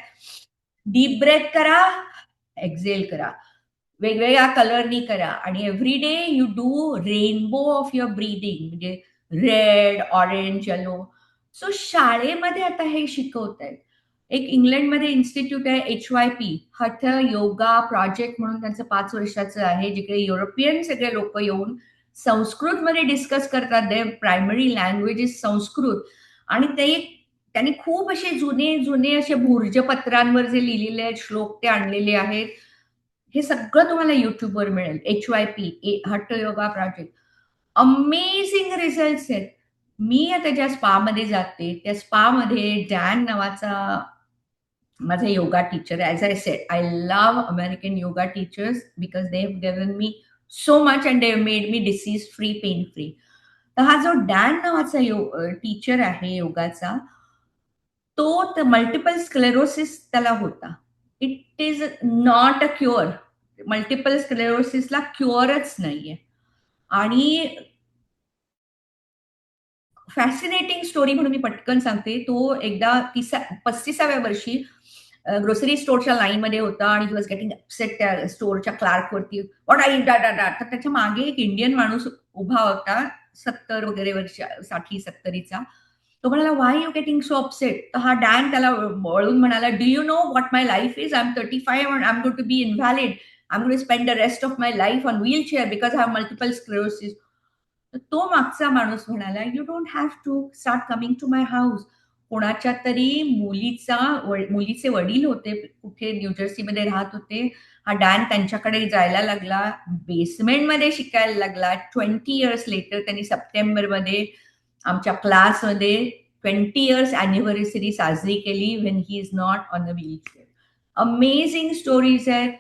डीप ब्रेथ करा, एक्झेल करा, वेगवेगळ्या कलरनी करा, आणि every day you do rainbow of your breathing, म्हणजे रेड, ऑरेंज, येलो. सो शाळेमध्ये आता हे शिकवत आहेत. एक इंग्लंडमध्ये इन्स्टिट्यूट आहे HYP, हठ योगा प्रोजेक्ट म्हणून, त्यांचं 5 वर्षाचं आहे, जिकडे युरोपियन सगळे लोक येऊन संस्कृतमध्ये डिस्कस करतात. दे प्रायमरी लँग्वेज इज संस्कृत. आणि ते त्यांनी खूप असे जुने जुने असे भूर्जपत्रांवर जे लिहिलेले आहेत श्लोक ते आणलेले आहेत. हे सगळं तुम्हाला युट्यूबवर मिळेल. HYP, हट्ट योगा प्रोजेक्ट. अमेझिंग रिझल्ट्स आहेत. मी आता ज्या स्पामध्ये जाते, त्या स्पामध्ये डॅन नावाचा माझा yoga teacher. As I sed, I love American yoga teachers because they have given me so much and they have made me disease free, pain free. तर हा जो डॅन नावाचा टीचर आहे योगाचा, तो मल्टिपल स्क्लेरोसिस त्याला होता. It is not a cure. Multiple स्क्लेरोसिसला क्युअरच नाहीये. आणि फॅसिनेटिंग स्टोरी म्हणून मी पटकन सांगते. तो एकदा 35व्या वर्षी ग्रोसरी स्टोअरच्या लाईनमध्ये होता, आणि ही वॉज गेटिंग अपसेट त्या स्टोअरच्या क्लार्कवरती. व्हॉट आर यू डा डा डा. तर त्याच्या मागे एक इंडियन माणूस उभा होता, 70 वगैरे वर्ष, 60-70चा. तो म्हणाला, why you getting so upset. तर हा डॅन त्याला वळून म्हणाला, do you know what my life is. I am 35 and I am going to be invalid. I am going to spend the rest of my life on wheelchair because I have multiple sclerosis. तर तो मागचा माणूस म्हणाला, you don't have to start coming to my house. कोणाच्या तरी मुलीचे वडील होते, कुठे न्यूजर्सीमध्ये राहत होते. हा डॅन त्यांच्याकडे जायला लागला, बेसमेंटमध्ये शिकायला लागला. 20 इयर्स लेटर त्यांनी सप्टेंबरमध्ये आमच्या क्लासमध्ये 20 इयर्स अॅनिव्हर्सरी साजरी केली, when he is not on a wheelchair. Amazing stories आहेत.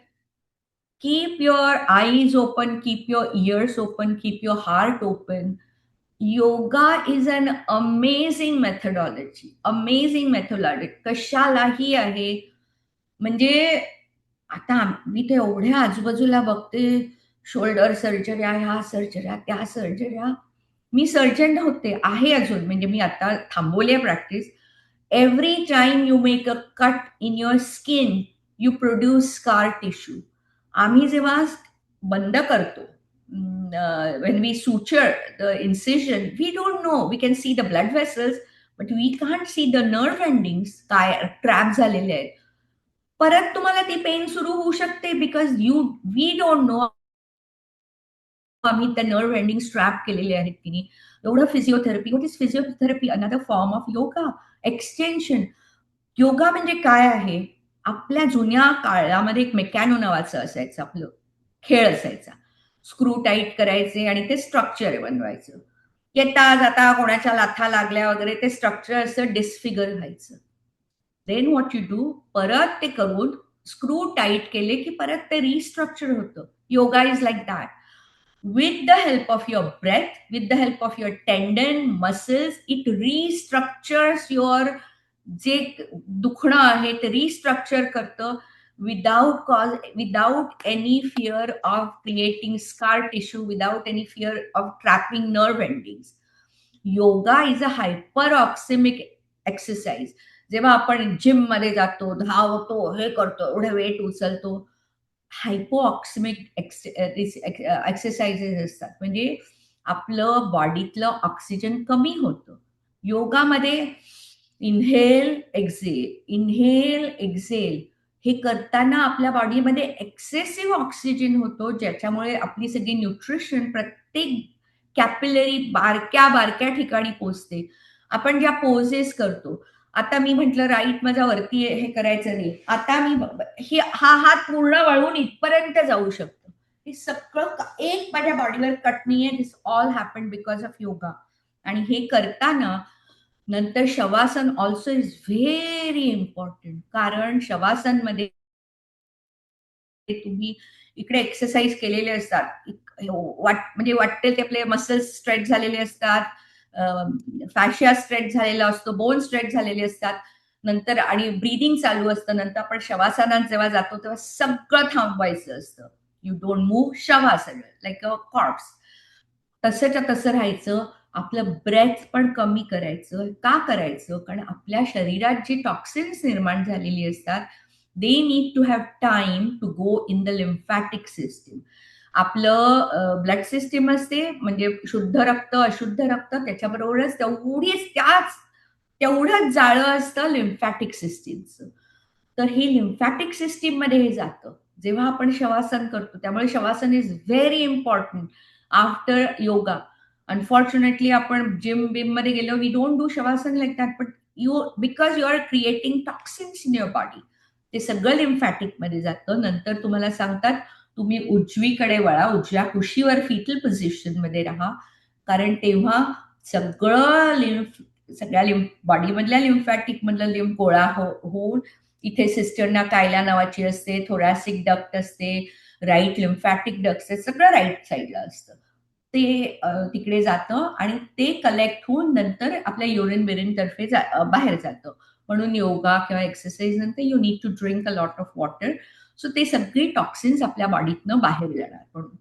Keep your eyes open, keep your ears open, keep your heart open. Yoga is an amazing methodology. Amazing methodology. कशालाही आहे. म्हणजे आता मी ते एवढ्या आजूबाजूला बघते, शोल्डर सर्जऱ्या, ह्या सर्जऱ्या, त्या सर्जऱ्या. मी सर्जन होते, आहे अजून, म्हणजे मी आता थांबवली आहे practice. Every time you make a cut in your skin, you produce scar tissue. आम्ही जेव्हा बंद करतो, when we suture the incision, we don't know. We can see the blood vessels, but we can't see the nerve endings काय trap झालेले आहेत. परत तुम्हाला ती पेन सुरू होऊ शकते, बिकॉज वी डोंट नो आम्ही त्या नर्व एंडिंग स्ट्रॅप केलेले आहेत की नाही. एवढं physiotherapy. What is physiotherapy? Another form of yoga, extension. Yoga म्हणजे काय आहे? आपल्या जुन्या काळामध्ये एक मेकॅनो नावाचं असायचं, आपलं खेळ असायचा. स्क्रू टाईट करायचे आणि ते स्ट्रक्चर बनवायचं. येता जाता कोणाच्या लाथा लागल्या वगैरे ते स्ट्रक्चर असं डिस्फिगर व्हायचं. देन व्हॉट यू डू, परत ते करून स्क्रू टाईट केले की परत ते रिस्ट्रक्चर होतं. Yoga is like that. With the help of your breath, with the help of your tendon, muscles, it restructures your जे दुखणं आहे ते रिस्ट्रक्चर करतं without any fear of creating scar tissue, without any fear of trapping nerve endings. Yoga is a hyper oxemic exercise. जेव्हा आपण gym मध्ये जातो, धावतो, हे करतो, एवढे वेट उचलतो, हायपोऑक्सिमिक एक्सरसाइजेस असतात, म्हणजे आपलं बॉडीतलं ऑक्सिजन कमी होतं. योगामध्ये इन्हेल एक्झेल हे करताना आपल्या बॉडीमध्ये एक्सेसिव्ह ऑक्सिजन होतो, ज्याच्यामुळे आपली सगळी न्यूट्रिशन प्रत्येक कॅपिलरी बारक्या बारक्या ठिकाणी पोचते. आपण ज्या पोजेस करतो, आता मी म्हटलं राईट माझा वरती हे करायचं नाही, आता मी हा हात पूर्ण वळवून इथपर्यंत जाऊ शकतो. हे सगळं एक माझ्या बॉडीवर कट नाहीये. This all happen because of yoga. आणि हे करताना नंतर shavasana also is very important, कारण शवासन मध्ये तुम्ही इकडे एक्सरसाइज केलेले असतात, म्हणजे वाटते ते आपले मसल्स स्ट्रेच झालेले असतात, फॅशिया स्ट्रेच झालेला असतो, बोन स्ट्रेच झालेले असतात, नंतर आणि ब्रीदिंग चालू असतं. नंतर आपण शवासनात जेव्हा जातो तेव्हा सगळं थांबवायचं असतं. You don't move, shavasana like a corps. तसंच्या तसं राहायचं. आपलं ब्रेथ पण कमी करायचं. का करायचं? कारण आपल्या शरीरात जी टॉक्सिन्स निर्माण झालेली असतात, they need to have time to go in the lymphatic system. आपलं ब्लड सिस्टीम असते, म्हणजे शुद्ध रक्त, अशुद्ध रक्त, त्याच्याबरोबरच तेवढंच जाळं असतं लिम्फॅटिक सिस्टीमचं. तर हे लिम्फॅटिक सिस्टीम मध्ये हे जातं जेव्हा आपण शवासन करतो. त्यामुळे shavasana is very important after yoga. Unfortunately आपण जिम बिम मध्ये गेलो, we don't do shavasana like that, but because you are creating toxins in your body, ते सगळं लिम्फॅटिक मध्ये जातं. नंतर तुम्हाला सांगतात तुम्ही उजवीकडे वळा, उजव्या कुशीवर फिटल पोझिशन मध्ये राहा, कारण तेव्हा सगळं सगळ्या बॉडी मधल्या लिम्फॅटिक मधलं लिम्फ गोळा होऊन इथे सिस्टर्ना कायला नावाची असते, थोरॅसिक डक्ट असते, राईट लिम्फॅटिक डक्ट, सगळं राईट साईडला असतं. ते तिकडे जातं आणि ते कलेक्ट होऊन नंतर आपल्या युरिन बिरिन तर्फे बाहेर जातं. म्हणून योगा किंवा एक्सरसाइज नंतर you need to drink a lot of water. So ते सगळी टॉक्सिन्स आपल्या बॉडीतनं बाहेर जाणार म्हणून.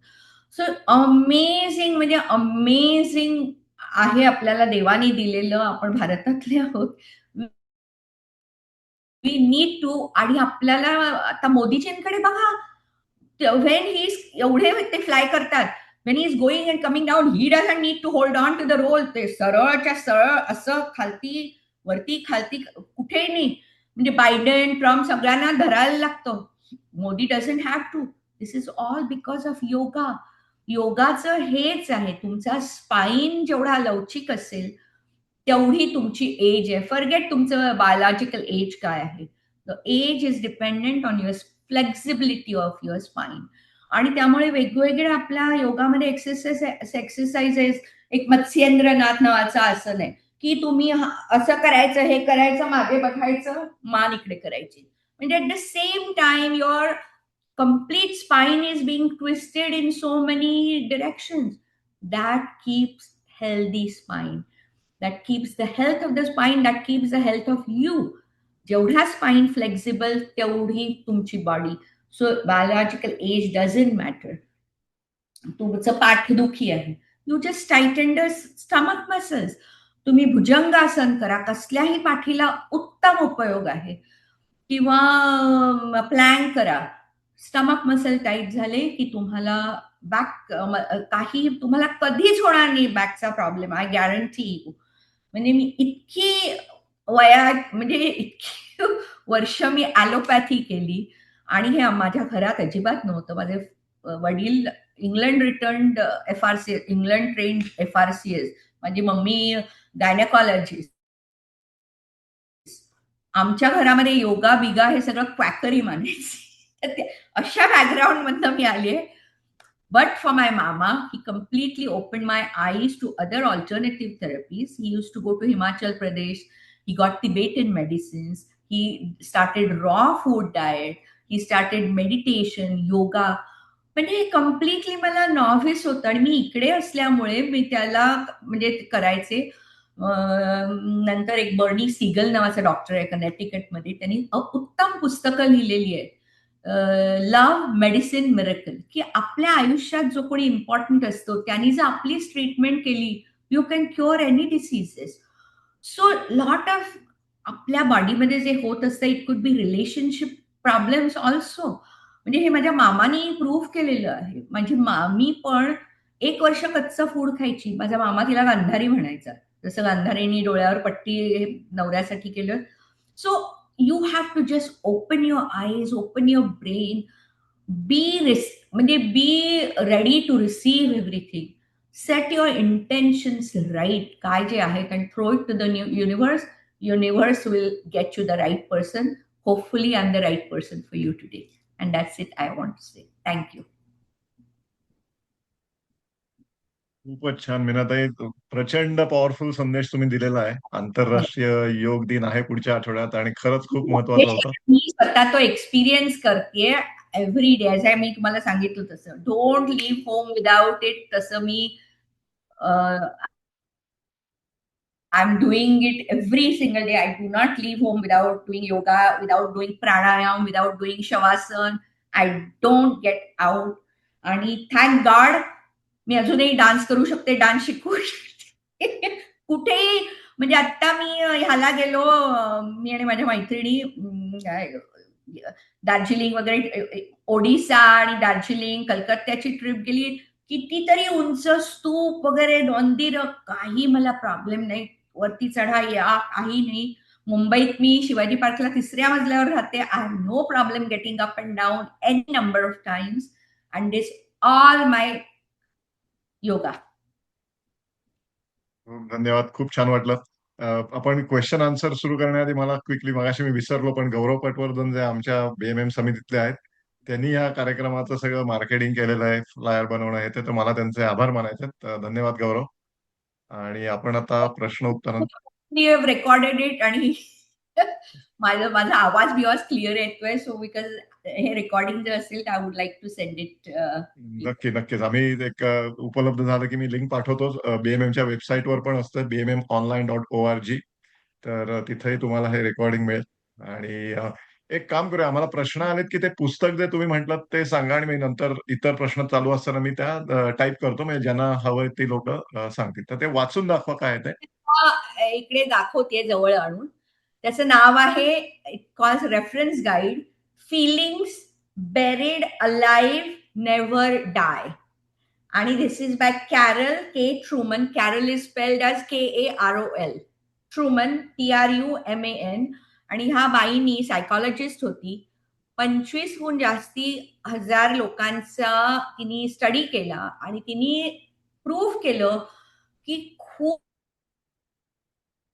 सो अमेझिंग, म्हणजे अमेझिंग आहे आपल्याला देवाने दिलेलं. आपण भारतातले आहोत. We need to. आणि आपल्याला आता मोदीजींकडे बघा, व्हेन ही एवढे ते फ्लाय करतात, when he is going and coming down, he doesn't need to hold on to the roll. ते सरळच्या सरळ असं खालती वरती खालती कुठेही नाही. म्हणजे बायडन, ट्रम्प सगळ्यांना धरायला लागतं. Modi doesn't have to. This is all because of yoga. योगाचं हेच आहे, तुमचा स्पाईन जेवढा लवचिक असेल तेवढी तुमची एज आहे. फॉरगेट तुमचं बायोलॉजिकल एज काय आहे. The age is dependent on your flexibility of your spine. आणि त्यामुळे वेगवेगळ्या आपल्या योगामध्ये एक्सरसाइजेस, एक मत्स्येंद्रनाथ नावाचा आसन आहे की तुम्ही असं करायचं, हे करायचं, मागे बघायचं, मान इकडे करायची, म्हणजे at the same time your complete spine is being twisted in so many directions. That keeps healthy spine, that keeps the health of the spine, that keeps the health of you. जेवढा spine flexible तेवढी तुमची body. So biological age doesn't matter. तुमचं पाठदुखी आहे, you just tighten the stomach muscles. तुम्ही भुजंगासन करा, कसल्याही पाठीला उत्तम उपयोग आहे. किंवा प्लॅन करा. स्टमक मसल टाईट झाले की तुम्हाला बॅक काही तुम्हाला कधीच होणार नाही बॅकचा प्रॉब्लेम, आय गॅरंटी यू. म्हणजे मी इतकी वयात, म्हणजे इतकी वर्ष मी ॲलोपॅथी केली आणि हे माझ्या घरात अजिबात नव्हतं. माझे वडील England returned FRC, England trained FRCS. माझी मम्मी गायनेकॉलॉजिस्ट. आमच्या घरामध्ये योगा बिगा हे सगळं क्वॅकरी मानायचे. अशा बॅकग्राऊंड मधनं मी आले. But for my mama, he completely opened my eyes to other alternative therapies. He used to go to Himachal Pradesh. He got Tibetan medicines. He started raw food diet. He started meditation, yoga. म्हणजे completely मला नॉव्हिस होतं आणि मी इकडे असल्यामुळे मी त्याला म्हणजे करायचे. नंतर एक बर्नी सिगल नावाचा डॉक्टर आहे कनेक्टिकटमध्ये, त्यांनी उत्तम पुस्तकं लिहिलेली आहेत. लव्ह मेडिसिन मिरेकल, की आपल्या आयुष्यात जो कोणी इम्पॉर्टंट असतो त्यांनी जर आपलीच ट्रीटमेंट केली, you can cure any diseases. So lot of आपल्या बॉडीमध्ये जे होत असतं, it could be relationship problems also. म्हणजे हे माझ्या मामाने प्रूव्ह केलेलं आहे. माझी मामी पण 1 वर्ष कच्चं फूड खायची. माझा मामा तिला गांधारी म्हणायचा. जसं गांधारीने डोळ्यावर पट्टी नवऱ्यासाठी केलं. So you have to just open your eyes, open your brain, म्हणजे be ready to receive everything. Set your intentions right, काय जे आहेत, and throw it to the universe. Universe will get you the right person. Hopefully, I'm the right person for you today. And that's it I want to say. Thank you. खूपच छान मीनाताई, प्रचंड powerful संदेश तुम्ही दिलेला आहे. आंतरराष्ट्रीय योग दिन आहे पुढच्या आठवड्यात आणि खरंच खूप महत्वाचा होता. मी स्वतः तो एक्सपिरियन्स करते एव्हरी डे. ॲज मी तुम्हाला सांगितलं तसं, don't leave home without it. तसं मी I'm doing it every single day. I do not leave home without doing yoga, without doing pranayam, without doing shavasana. I don't get out. आणि thank God मी अजूनही dance करू शकते, dance शिकू शकते. कुठेही. म्हणजे आता मी ह्याला गेलो, मी आणि माझ्या मैत्रिणी दार्जिलिंग वगैरे, ओडिसा आणि दार्जिलिंग, कलकत्त्याची ट्रिप गेली. कितीतरी उंच स्तूप वगैरे, मंदिर, काही मला प्रॉब्लेम नाही. वरती चढा या, काही नाही. मुंबईत मी शिवाजी पार्कला 3ऱ्या मजल्यावर राहते. I have no problem getting up and down any number of times. And this all my yoga. धन्यवाद, खूप छान वाटलं. आपण क्वेश्चन आन्सर सुरू करण्याआधी मला क्विकली, मगाशी मी विसरलो, पण गौरव पटवर्धन जे आमच्या बीएमएम समितीतले आहेत, त्यांनी या कार्यक्रमाचं सगळं मार्केटिंग केलेलं आहे, फ्लायर बनवणं हे ते, तर मला त्यांचे आभार मानायचे. धन्यवाद गौरव. आणि आपण आता प्रश्न उत्तर. रेकॉर्डेड इट आणि माझा आवाज बिवाज क्लिअर येतोय. सो बिकॉज हे रेकॉर्डिंग जर असेल तर I would like to send it. नक्की नक्कीच. आम्ही एक उपलब्ध झालं की मी लिंक पाठवतो. बीएमएमच्या वेबसाईटवर पण असतं, bmmonline.org. तर तिथेही तुम्हाला हे रेकॉर्डिंग मिळेल. आणि एक काम करूया, आम्हाला प्रश्न आलेत की ते पुस्तक जे तुम्ही म्हटलं ते सांगा, आणि मी नंतर इतर प्रश्न चालू असताना मी त्या टाईप करतो, म्हणजे ज्यांना हवंय ते लोक सांगतील. तर ते वाचून दाखवा काय आहे ते. इकडे दाखवते जवळ आणून. त्याचं नाव आहे, it calls reference guide, feelings buried alive never die. आणि this is by Karol K Truman. Karol is spelled as KAROL. Truman, TRUMAN. आणि ह्या बाईनी सायकॉलॉजिस्ट होती. 25हून जास्ती हजार लोकांचा तिने स्टडी केला आणि तिने प्रूव्ह केलं की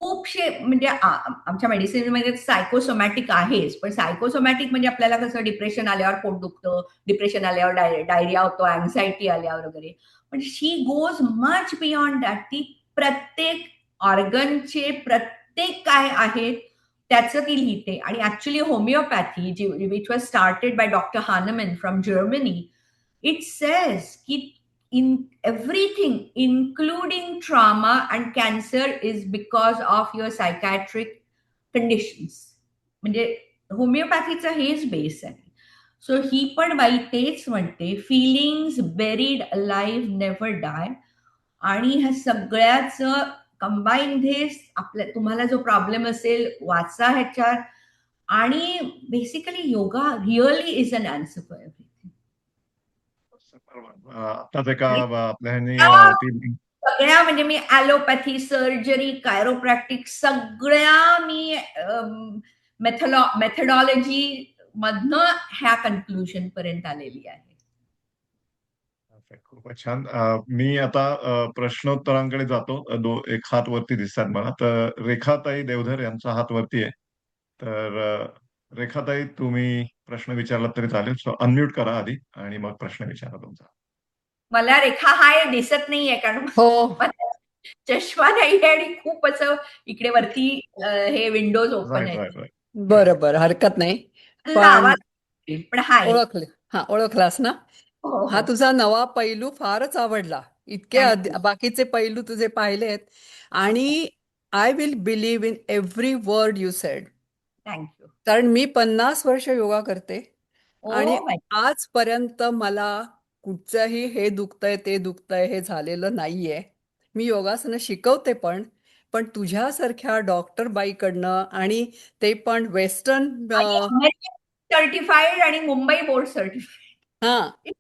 खूपशे, म्हणजे आमच्या मेडिसिनमध्ये सायकोसोमॅटिक आहेच, पण सायकोसोमॅटिक म्हणजे आपल्याला कसं डिप्रेशन आल्यावर पोट दुखतं, डिप्रेशन आल्यावर डायरिया होतो, अँझायटी आल्यावर वगैरे. पण शी गोज मच बियॉन्ड दॅट. ती प्रत्येक ऑर्गनचे प्रत्येक काय आहेत त्याचं ती लिहिते. आणि ऍक्च्युली होमिओपॅथी, जी which was started by doctor Hahnemann from Germany, it says की in everything, including trauma and cancer, is because of your psychiatric conditions. म्हणजे होमिओपॅथीचा हेच बेस आहे. सो ही पण बाई तेच म्हणते, feelings buried alive never die. आणि ह्या सगळ्याचं कंबाईन हे आपल्या, तुम्हाला जो प्रॉब्लेम असेल वाचा ह्याच्यात. आणि basically yoga really is an answer for everything. आताच एका आपल्या ह्यांनी सगळ्या, म्हणजे मी ॲलोपॅथी, सर्जरी, कायरोप्रॅक्टिक, सगळ्या मी मेथडॉलॉजी मधनं ह्या कन्क्लुजन पर्यंत आलेली आहे. खूपच छान. मी आता प्रश्नोत्तरांकडे जातो. एक हात वरती दिसतात मला. तर रेखाताई देवधर यांचा हात वरती आहे. तर रेखाताई, तुम्ही प्रश्न विचारला तरी चालेल. सो अनम्यूट करा आधी आणि मग प्रश्न विचारा तुमचा. मला रेखा हाय दिसत नाहीये, कारण चष्मा नाही आणि खूप असं इकडे वरती हे विंडोज ओपन आहेत. बरं बरं, हरकत नाही. आवाज पण हाय. ओळखलास ना? हो हा हो. तुझा नवा पैलू फारच आवडला. इतके थँक्यू. बाकीचे पैलू तुझे पाहिलेत आणि I will believe in every word you sed. Thank you. कारण मी 50 वर्ष योगा करते आणि ओ माय. आजपर्यंत मला कुठचंही हे दुखतंय ते दुखतंय हे झालेलं नाहीये. मी योगासनं शिकवते पण पण तुझ्यासारख्या डॉक्टर बाईकडनं आणि ते पण वेस्टर्न आणि अमेरिकन सर्टिफाईड आणि मुंबई बोर्ड सर्टिफाईड.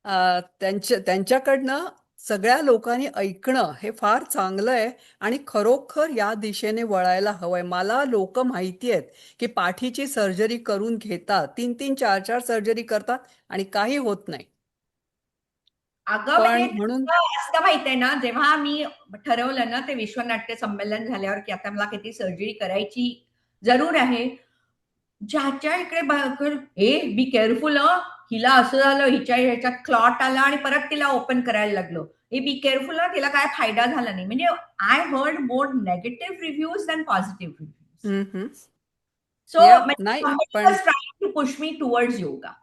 हा त्यांच्याकडनं सगळ्या लोकांनी ऐकणं हे फार चांगलं आहे आणि खरोखर या दिशेने वळायला हवंय. मला लोक माहिती आहेत की पाठीची सर्जरी करून घेतात, 3-3, 4-4 सर्जरी करतात आणि काही होत नाही. अगं पण म्हणजे म्हणून असतं माहित आहे ना, जेव्हा मी ठरवलं ना ते विश्वनाट्य संमेलन झाल्यावर की आता मला किती सर्जरी करायची जरूर आहे, ज्याच्या इकडे बी केअरफुल, हिला असं झालं, हिच्या ह्याच्यात क्लॉट आला आणि परत तिला ओपन करायला लागलो. बी केअरफुल, तिला काय फायदा झाला नाही. म्हणजे I heard more negative reviews than positive reviews. हम्म, सो नाही somebody पण was trying to push me towards yoga.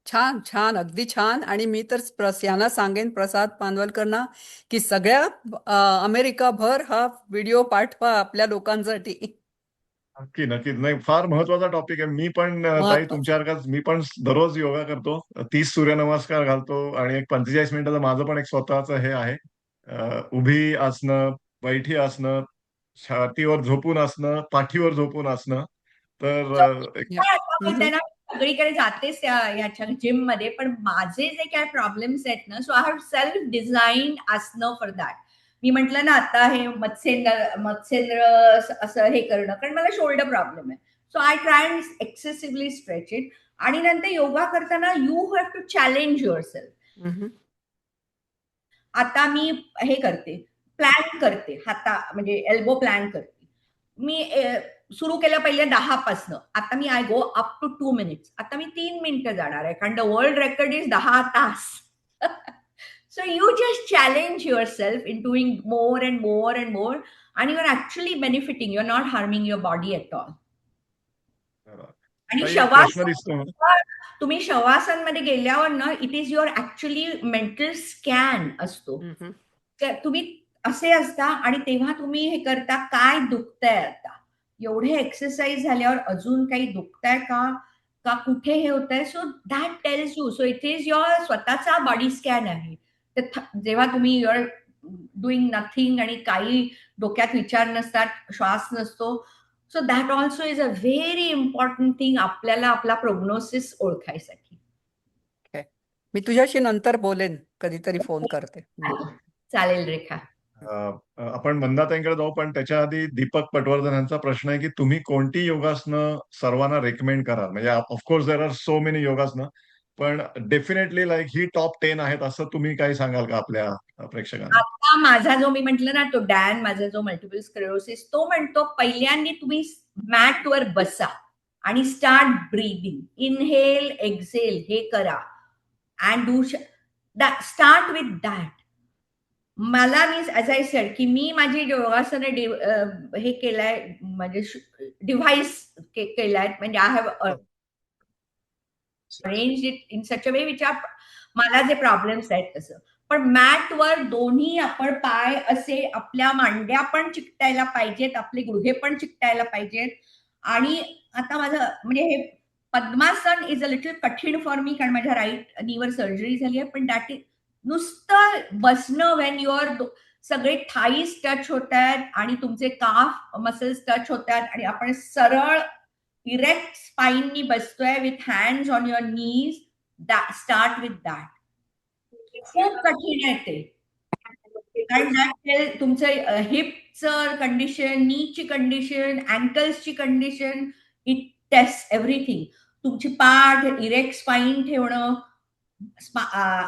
छान छान अगदी छान. आणि मी तर यांना सांगेन, प्रसाद पानवलकरांना, की सगळ्या अमेरिकाभर हा व्हिडिओ पाठवा आपल्या लोकांसाठी. नक्की नक्की. नाही, फार महत्वाचा टॉपिक आहे. मी पण ताई महत्वाचं. तुमच्यासारखाच, मी पण दररोज योगा करतो. 30 सूर्यनमस्कार घालतो आणि एक 45 मिनिटाचं माझं पण एक स्वतःचं हे आहे. उभी असणं, बैठी असणं, छातीवर झोपून असणं, पाठीवर झोपून असणं. तर So, या. काय आता हम्म. माहितीये ना, सगळीकडे जातेच त्या ह्याच्या जिम मध्ये, पण माझे जे काय प्रॉब्लेम्स आहेत ना, so I have self design आसनं फॉर दॅट. मी म्हंटल ना आता हे मत्स्येंद्र असं हे करणं, कारण मला शोल्डर प्रॉब्लेम आहे. So I try and excessively stretch it. आणि नंतर योगा करताना you have to challenge your yourself. Hmm मी हे करते, प्लॅन करते, म्हणजे एल्बो प्लॅन करते. मी सुरू केलं पहिले 10 पासनं, आता मी I go up to 2 minutes. आता मी 3 मिनिटं जाणार आहे, कारण द वर्ल्ड रेकॉर्ड इज 10 तास. So you just challenge your self in doing more and more and more, आणि you are actually benefiting, you are not harming your body at all. आणि ताई एक प्रश्न शवासन, दिसतो. तुम्ही शवासन मध्ये गेल्यावर ना, it is your actually mental scan असतो. हम्म. तुम्ही असे असता आणि तेव्हा तुम्ही हे करता, काय दुखतंय आता, एवढे एक्सरसाइज झाल्यावर अजून काही दुखतंय का, का कुठे हे होत आहे. So that tells you. So it is your स्वतःचा बॉडी स्कॅन आहे. जेव्हा तुम्ही युअर डुईंग नथिंग आणि काही डोक्यात विचार नसतात, श्वास नसतो, so that also is a very important thing आपल्याला आपला प्रोग्नोसिस ओळखायसाठी. मी तुझ्याशी नंतर बोलेन, कधीतरी फोन करते. चालेल रेखा. आपण मंदाताईंकडे जाऊ, पण त्याच्या आधी दीपक पटवर्धन यांचा प्रश्न आहे की तुम्ही कोणती योगासनं सर्वांना रेकमेंड कराल? म्हणजे of course there are so many योगासनं, पण डेफिनेटली लाईक ही टॉप 10 आहेत असं तुम्ही काही सांगाल का आपल्या प्रेक्षकांना? आता माझा जो मी म्हंटल ना, तो डॅन, माझा जो मल्टिपल स्क्लेरोसिस, तो म्हणतो पहिल्यांदा तुम्ही मॅटवर बसा आणि स्टार्ट ब्रीदिंग, इनहेल एक्झेल हे करा and do start with that. मला मी ऍज आय सेड की मी माझी योगासन हे केलंय, म्हणजे डिव्हाइस केलाय, म्हणजे I have arrange it in such a way which मला जे प्रॉब्लेम्स आहेत तसं. पण मॅटवर दोन्ही आपण पाय असे, आपल्या मांड्या पण चिकटायला पाहिजेत, आपले गुडघे पण चिकटायला पाहिजेत. आणि आता माझं म्हणजे हे पद्मासन इज अ लिटल कठीण फॉर मी, कारण माझ्या राईट नीवर सर्जरी झाली आहे. पण दॅट इज नुसतं बसणं, वेन युअर सगळे थाईज टच होत आहेत आणि तुमचे काफ मसल्स टच होत आहेत आणि आपण सरळ इरेक्ट स्पाईननी बसतोय with hands on your knees, start with that. खूप कठीण आहे ते, कारण तुमचं हिपचं कंडिशन, नीची कंडिशन, अँकल्सची कंडिशन, इट टेस्ट एव्हरीथिंग. तुमची पाठ इरेक्ट स्पाईन ठेवणं,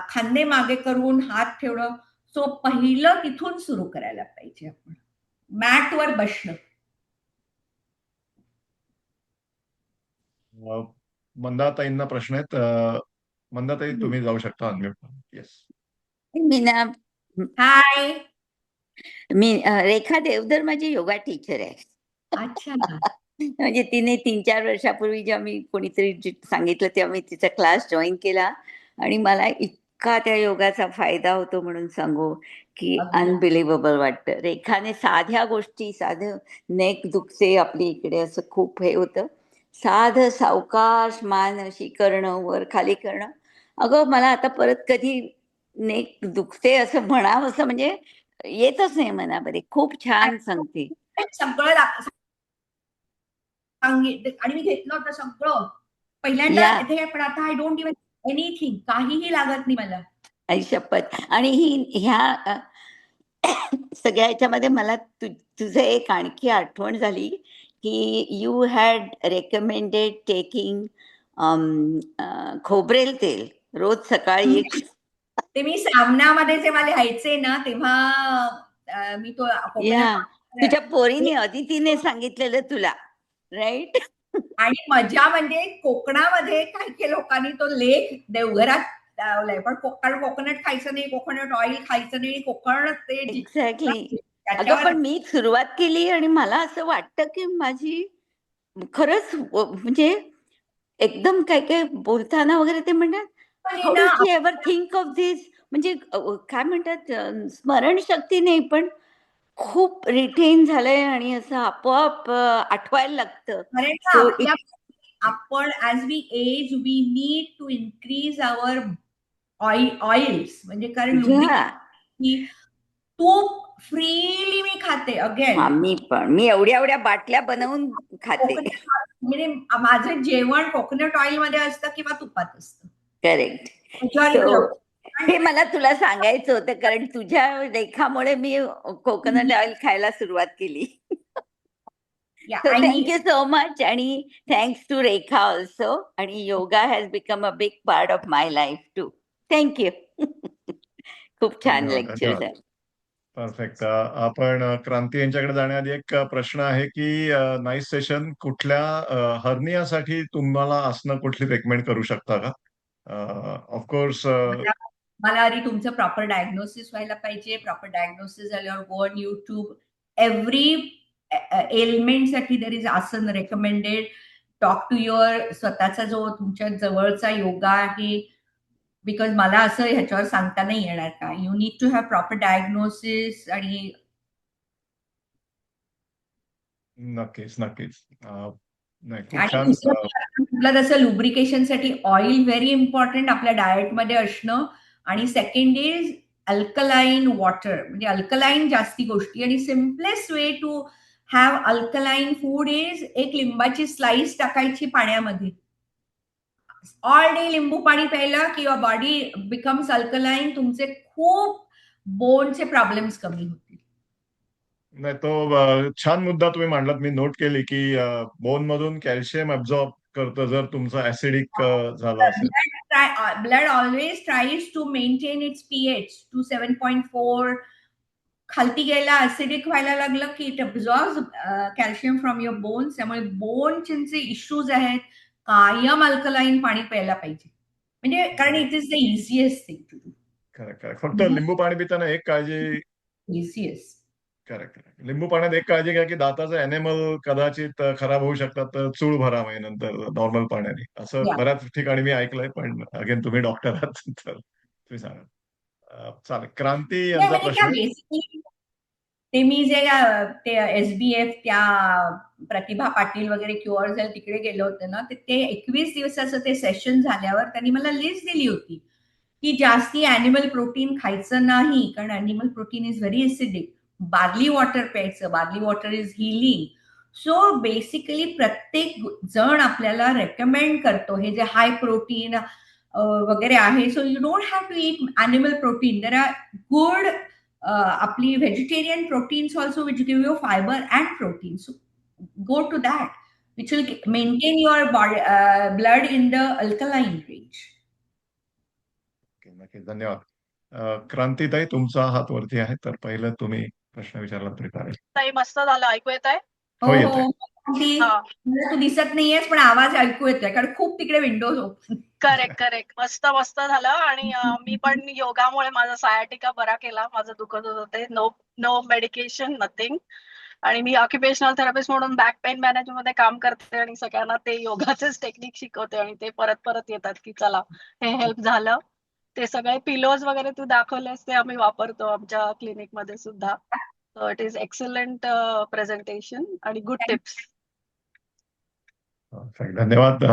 खांदे मागे करून हात ठेवणं. सो पहिलं तिथून सुरू करायला पाहिजे आपण, मॅटवर बसणं. मंदाताईंना प्रश्न आहेत. मंदाताई तुम्ही जाऊ शकता अनम्यूट. येस. मी ना हाय. मी रेखा देवधर माझी योगा टीचर आहे. अच्छा. म्हणजे तिने 3-4 वर्षापूर्वी जेव्हा मी कोणीतरी सांगितलं तेव्हा मी तिचा क्लास जॉईन केला आणि मला इतका त्या योगाचा फायदा होतो म्हणून सांगू की अगदी. अनबिलिव्हेबल वाटतं. रेखाने साध्या गोष्टी, साधं नेक दुखते आपली इकडे, असं खूप हे होतं. साधं सावकाश मान अशी करणं, वर खाली करणं. अगं मला आता परत कधी नेक दुखते असं म्हणावं असं म्हणजे येतच नाही मनामध्ये. खूप छान सांगते. सगळं आणि मी घेतलं होतं सगळं पहिल्यांदा या इथे, पण आता आय डोंट इवन एनिथिंग, काहीही लागत नाही मला. आई शपथ. आणि ह्या सगळ्या ह्याच्यामध्ये मला तुझं एक आणखी आठवण झाली की यू हॅड रेकमेंडेड टेकिंग खोबरेल तेल रोज सकाळी एक. ते मी सामनामध्ये जेव्हा लिहायचे ना तेव्हा मी तो या तुझ्या पोरीने कोकोनट अदितीने सांगितलेलं तुला, राईट? आणि मजा म्हणजे कोकणामध्ये काही काही लोकांनी तो लेख देवघरात लावलाय, पण कारण कोकोनट खायचं नाही, कोकोनट ऑइल खायचं नाही, कोकण ते एक्झॅक्टली. अगं त्याच्यावर पण मी सुरुवात केली आणि मला असं वाटतं की माझी खरंच म्हणजे एकदम काय काय बोलताना वगैरे ते म्हणतात, हाऊ ना do she ever think of this, म्हणजे काय म्हणतात, स्मरणशक्ती नाही पण खूप रिटेन झालंय आणि असं आपोआप आठवायला लागतं. कारण ना सो आपण as we age we need to increase our oils, म्हणजे कारण या लुब्रिकेशन तूप फ्रीली मी खाते अगेन. मी एवढ्या एवढ्या बाटल्या बनवून खाते. म्हणजे माझं जेवण कोकोनट ऑइल मध्ये असतं किंवा तुपात असतं. करेक्ट. Majority सो of हे मला तुला सांगायचं होतं कारण तुझ्या लेखामुळे मी कोकोनट ऑइल खायला सुरुवात केली. yeah, सो आणि थँक्यू सो मच आणि थँक्स टू रेखा ऑल्सो. आणि yoga has become a big part of my life too. Thank you. खूप छान धन्यवाद लेक्चर धन्यवाद. झालं. परफेक्ट. आपण क्रांती यांच्याकडे जाण्याआधी एक प्रश्न आहे की नाईट सेशन कुठल्या हर्नियासाठी तुम्हाला आसनं कुठली रेकमेंड करू शकता का? ऑफकोर्स. मला आधी तुमचं प्रॉपर डायग्नोसिस व्हायला पाहिजे. प्रॉपर डायग्नोसिस झाल्यावर गो ऑन युट्यूब. एव्हरी एलिमेंटसाठी there is asana recommended. Talk to your स्वतःचा जो तुमच्या जवळचा योगा आहे, बिकॉज मला असं ह्याच्यावर सांगता नाही येणार का. You need to have proper diagnosis. आणि नक्कीच नक्कीच. नाही, खूप आणि छान. दुसरं म्हटलं तसं लुब्रिकेशनसाठी ऑइल व्हेरी इम्पॉर्टंट आपल्या डाएटमध्ये असणं. आणि सेकंड इज अल्कलाईन वॉटर, म्हणजे अल्कलाईन जास्ती गोष्टी. आणि simplest way to have alkaline food is एक लिंबाची स्लाइस टाकायची पाण्यामध्ये. ऑल डे लिंबू पाणी प्यायला किंवा बॉडी बिकम्स अल्कलाईन, तुमचे खूप बोनचे प्रॉब्लेम्स कमी होतील. नाही, तो छान मुद्दा तुम्ही मांडलात. मी नोट केली की बोन मधून कॅल्शियम ऍब्झॉर्ब करतं जर तुमचं ऍसिडिक झालं असेल. Blood always tries to maintain its pH to 7.4. खालती गेला ऍसिडिक व्हायला लागलं की it absorb calcium from your bones. त्यामुळे बोनचे जे इश्यूज आहेत, कायम अल्कलाईन पाणी प्यायला पाहिजे. म्हणजे कारण it is the easiest thing to do. Correct correct. फक्त लिंबू पाणी पिताना एक काळजी. इझिएस्ट. Correct correct. लिंबू पाण्यात एक काळजी घ्या की दाताचं एनेमल कदाचित खराब होऊ शकतात, तर चूळ भरा म्हणजे नंतर नॉर्मल पाण्याने. असं बऱ्याच ठिकाणी मी ऐकलंय, पण अगेन तुम्ही डॉक्टर आहात तर तुम्ही सांगा. चालेल. क्रांती यांचा म्हणजे प्रश्न काय आहे. बेसिकली ते मी जे ते SBF त्या प्रतिभा पाटील वगैरे क्युअर झाले तिकडे गेले होते ना, ते 21 दिवसाचं ते सेशन झाल्यावर त्यांनी मला लिस्ट दिली होती की जास्ती अॅनिमल प्रोटीन खायचं नाही, कारण animal protein is very acidic. Barley water प्यायचं, barley water is healing. So basically प्रत्येक जण आपल्याला रेकमेंड करतो हे जे हाय प्रोटीन वगैरे आहे. So you don't have to eat animal protein. There are good आपली vegetarian proteins also which give you fibre and protein. So go to that, which will maintain your body, blood in the alkaline range. Okay, नक्की. धन्यवाद. क्रांतीताई, तुमचा हात वरती आहे, तर पहिलं तुम्ही प्रश्न विचारला तरी चालेल. ताई मस्त झालं, ऐकू येत आहे? हो, येत आहे. तू दिसत नाहीयेस पण आवाज ऐकू येतोय कारण खूप तिकडे विंडोज ओपन. Correct correct. मस्त मस्त झालं. आणि मी पण योगामुळे माझा सायाटिका बरा केला. माझं दुखत होतं ते. No no medication, nothing. आणि मी ऑक्युपेशनल थेरपिस्ट म्हणून बॅक पेन मॅनेजमेंट मध्ये काम करते आणि सगळ्यांना ते योगाचेच टेक्निक शिकवते आणि ते परत परत येतात की चला हे हेल्प झालं. ते सगळे पिलोज वगैरे तू दाखवलेस ते आम्ही वापरतो आमच्या क्लिनिक मध्ये सुद्धा. इट इज एक्सलंट प्रेझेंटेशन आणि गुड टिप्स. धन्यवाद.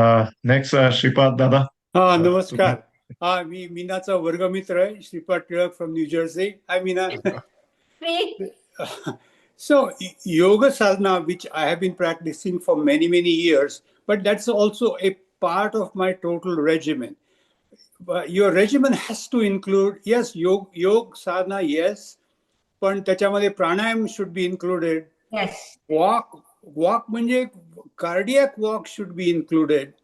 नेक्स्ट श्रीपाद दादा. हा तुम्ही. नमस्कार. हा मी मीनाचा वर्गमित्र आहे, Shripad Tilak from new Jersey. High Meena. So yoga sadhana, which I have been practicing for many years, but that's also a part of my total regimen. Your regimen has to include, yes, yoga sadhana, yes, पण त्याच्यामध्ये प्राणायाम should be included. Yes. Walk म्हणजे cardiac walk should be included.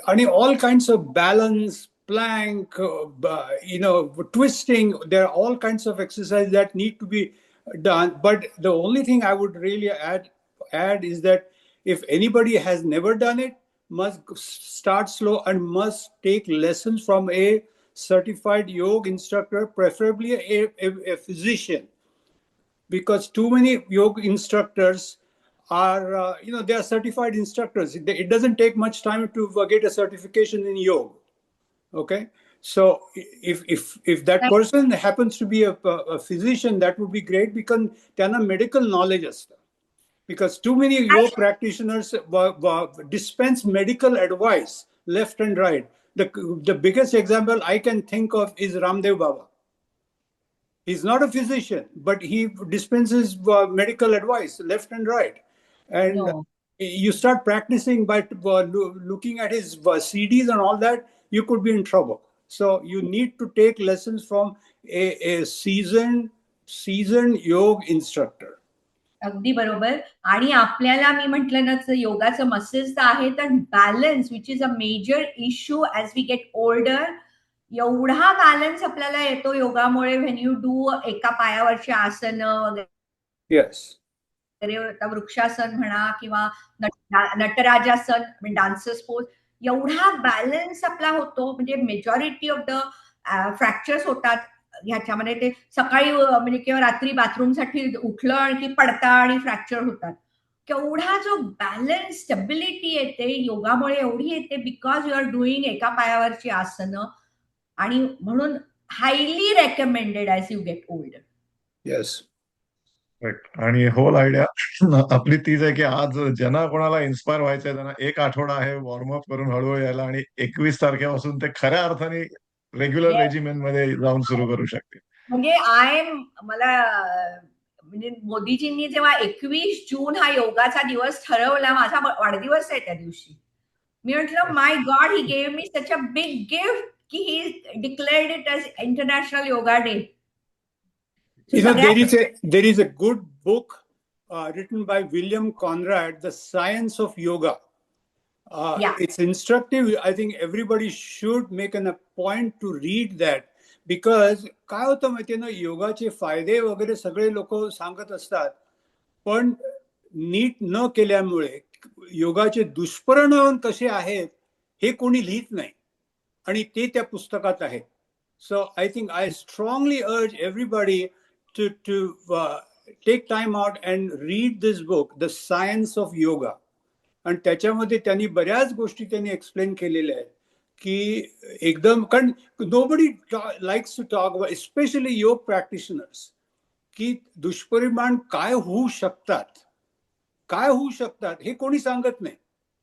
And all kinds of balance, plank, twisting. There are all kinds of exercises that need to be done. But the only thing I would really add is that if anybody has never done it, must start slow and must take lessons from a certified yoga instructor, preferably a physician, because too many yoga instructors are, they are certified instructors. It doesn't take much time to get a certification in yoga. Okay, so if that person happens to be a physician, that would be great, because त्यांना medical knowledge असतं. Because too many yoga practitioners dispense medical advice left and right. The biggest example I can think of is Ramdev Baba. He's not a physician, but he dispenses medical advice left and right. And No. you start practicing by looking at his CDs and all that, you could be in trouble. So you need to take lessons from a seasoned yoga instructor. अगदी बरोबर. आणि आपल्याला मी म्हटलं ना योगाचं muscles तर आहे, तर balance which is a major issue as we get older. एवढा बॅलन्स आपल्याला येतो योगामुळे. व्हेन यू डू एका पायावरची आसनं वगैरे, Yes. वृक्षासन म्हणा किंवा नटराजासन म्हणजे डान्सर्स पोज, एवढा बॅलन्स आपला होतो. म्हणजे मेजॉरिटी ऑफ द फ्रॅक्चर्स होतात ह्याच्यामध्ये. ते सकाळी म्हणजे किंवा रात्री बाथरूमसाठी उठलं आणि पडता आणि फ्रॅक्चर होतात. केवढा जो बॅलन्स स्टेबिलिटी येते योगामुळे एवढी येते, बिकॉज यू आर डुईंग एका पायावरची आसनं. आणि म्हणून highly recommended as you get older. Yes. आणि होल आयडिया आपली तीच आहे की आज ज्यांना कोणाला इन्स्पायर व्हायचंय त्यांना एक आठवडा आहे वॉर्मअप करून हळूहळू यायला, आणि 21 तारखेपासून ते खऱ्या अर्थाने रेग्युलर Yes. रेजिमेन मध्ये जाऊन सुरू करू शकते. म्हणजे मला म्हणजे मोदीजींनी जेव्हा 21 जून हा योगाचा दिवस ठरवला, माझा वाढदिवस आहे त्या दिवशी, मी म्हटलं my god, he gave me such a big gift की he declared it as international yoga day. There is a good book written by William Conrad, The Science of Yoga. Yeah. It's instructive. I think everybody should make a point to read that, because काय होतं माहितीये ना, योगाचे फायदे वगैरे सगळे लोक सांगत असतात, पण नीट न केल्यामुळे योगाचे दुष्परिणाम कसे आहेत हे कोणी लिहित नाही, आणि ते त्या पुस्तकात आहे. So I think I strongly urge everybody to take time out and read this book, The Science of Yoga. आणि त्याच्यामध्ये त्यांनी बऱ्याच गोष्टी त्यांनी एक्सप्लेन केलेल्या आहेत की एकदम, कारण nobody likes to talk about, especially yoga practitioners, की दुष्परिणाम काय होऊ शकतात हे कोणी सांगत नाही.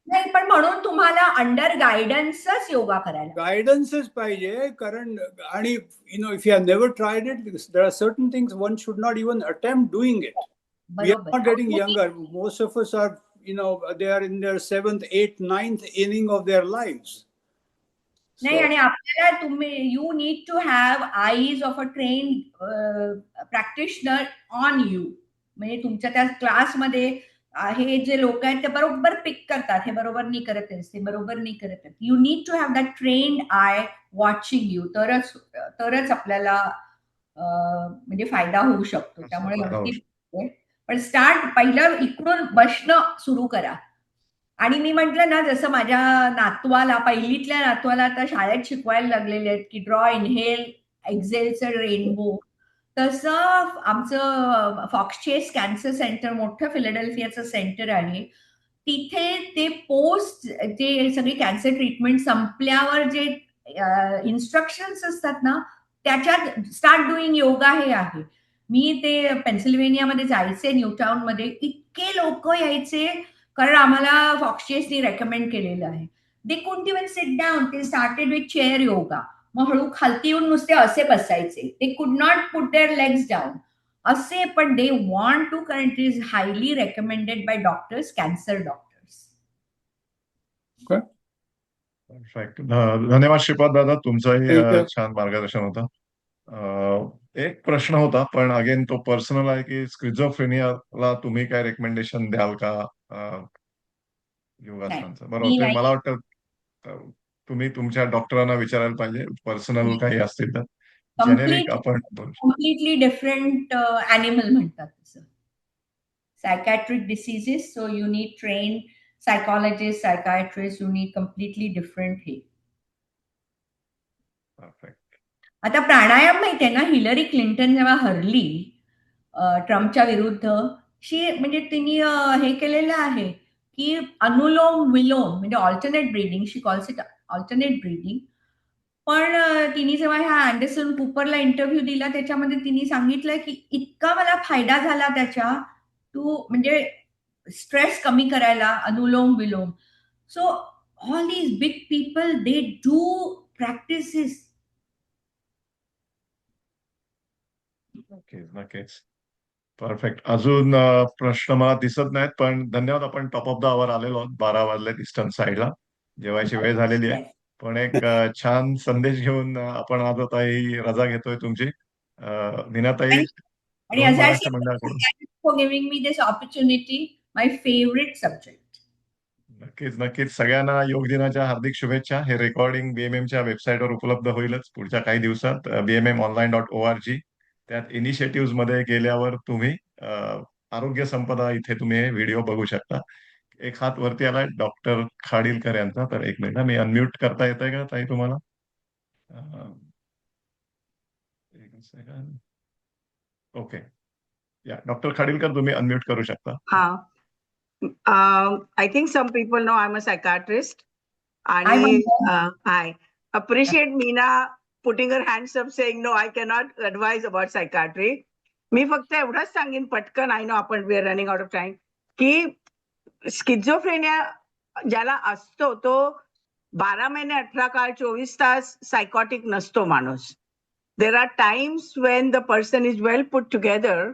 नाही, पण म्हणून तुम्हाला अंडर गायडन्सच योगा करायला, गायडन्सच पाहिजे. कारण आणि if you have never tried it, there are certain things one should not even attempt doing it. We are not getting younger. Most of us are, they are in their 7th, 8th, 9th inning of their lives. नाही, आणि आपल्याला you need to have eyes of a train practitioner on you. म्हणजे तुमच्या त्या क्लासमध्ये हे जे लोक आहेत ते बरोबर पिक करतात, हे बरोबर नाही करत आहेस, ते बरोबर नाही करत आहेत. You need to have that trained eye watching you, तरच आपल्याला म्हणजे फायदा होऊ शकतो. त्यामुळे पण पहिलं इकडून बसणं सुरू करा. आणि मी म्हटलं ना, जसं माझ्या नातवाला, पहिलीतल्या नातवाला आता शाळेत शिकवायला लागलेले आहेत की ड्रॉ, इनहेल, एक्झेलचं रेनबो. तसं आमचं फॉक्सचेस कॅन्सर सेंटर मोठं फिलाडेल्फियाचं सेंटर आहे. तिथे ते पोस्ट जे सगळी कॅन्सर ट्रीटमेंट संपल्यावर जे इन्स्ट्रक्शन्स असतात ना, त्याच्यात स्टार्ट डुईंग योगा हे आहे. मी ते पेन्सिल्व्हेनियामध्ये जायचे, न्यूटाउनमध्ये इतके लोक यायचे, कारण आम्हाला फॉक्सचेसनी रेकमेंड केलेलं आहे. They couldn't even sit down. ते स्टार्टेड विथ चेअर योगा. मग हळू खालती येऊन नुसते असे बसायचे. ते could not put their legs down असे, पण दे वॉन्ट टू, कारण it is highly recommended by doctors, cancer doctors. Perfect. धन्यवाद श्रीपाद दादा, तुमचंही Thank you. छान मार्गदर्शन होतं. एक प्रश्न होता, पण अगेन तो पर्सनल आहे, की स्किझोफ्रेनियाला तुम्ही काय रेकमेंडेशन द्याल का योगासनांचं? बरोबर, मी ते नाही. मला वाटतं तुम्ही तुमच्या डॉक्टरांना विचारायला पाहिजे, पर्सनल काही असतील तर. जेनेरिक आपण बोलू शकतो. कम्प्लिटली डिफरंट ॲनिमल म्हणतात तसं. Psychiatric diseases, so you need train psychologist, psychiatrist, you need completely different हे. परफेक्ट. आता प्राणायाम माहितीये ना, हिलरी क्लिंटन जेव्हा हरली ट्रम्पच्या विरुद्ध, म्हणजे तिने हे केलेलं आहे की अनुलोम विलोम, म्हणजे alternate breathing, she calls it alternate breathing. पण तिने जेव्हा ह्या अँडरसन कुपरला इंटरव्ह्यू दिला, त्याच्यामध्ये तिने सांगितलं की इतका मला फायदा झाला त्याच्या, म्हणजे स्ट्रेस कमी करायला Anulom Vilom. So all these big people they do practices. नक्कीच, नक्कीच. परफेक्ट. अजून प्रश्न मला दिसत नाहीत, पण धन्यवाद. आपण टॉप ऑफ द आवर आलेलो आहोत. 12 वाजले ईस्टर्न साईडला, जेवायची वेळ झालेली आहे. पण एक छान संदेश घेऊन आपण आज आता ही रजा घेतोय तुमची. मीनाताई, आणि Brihan as I Maharashtra said, मंडळाकडून thank you for giving me this opportunity. My favorite subject. नक्कीच, नक्कीच. सगळ्यांना योग दिनाच्या हार्दिक शुभेच्छा. हे रेकॉर्डिंग बीएमएमच्या वेबसाईटवर उपलब्ध होईलच पुढच्या काही दिवसात, bmmonline.org. त्यात इनिशिएटिव्ह मध्ये गेल्यावर तुम्ही आरोग्य संपदा इथे तुम्ही हे व्हिडिओ बघू शकता. एक हात वरती आलाय डॉक्टर खाडीलकर यांचा, तर एक मिनिट, मी अनम्यूट करता येतंय का ताई तुम्हाला? एक सेकंड. ओके, या डॉक्टर खाडीलकर, तुम्ही अनम्यूट करू शकता. I think some people know I'm a psychiatrist. Hi, And Manthan. I appreciate Meena putting her hands up saying, no, I cannot advise about psychiatry. मी फक्त एवढंच सांगेन पटकन, आय नो आपण we are running out of time, की schizophrenia ज्याला असतो तो 12 महिने 18 काळ 24 तास सायकॉटिक नसतो माणूस. There are times Wien the person is well put together.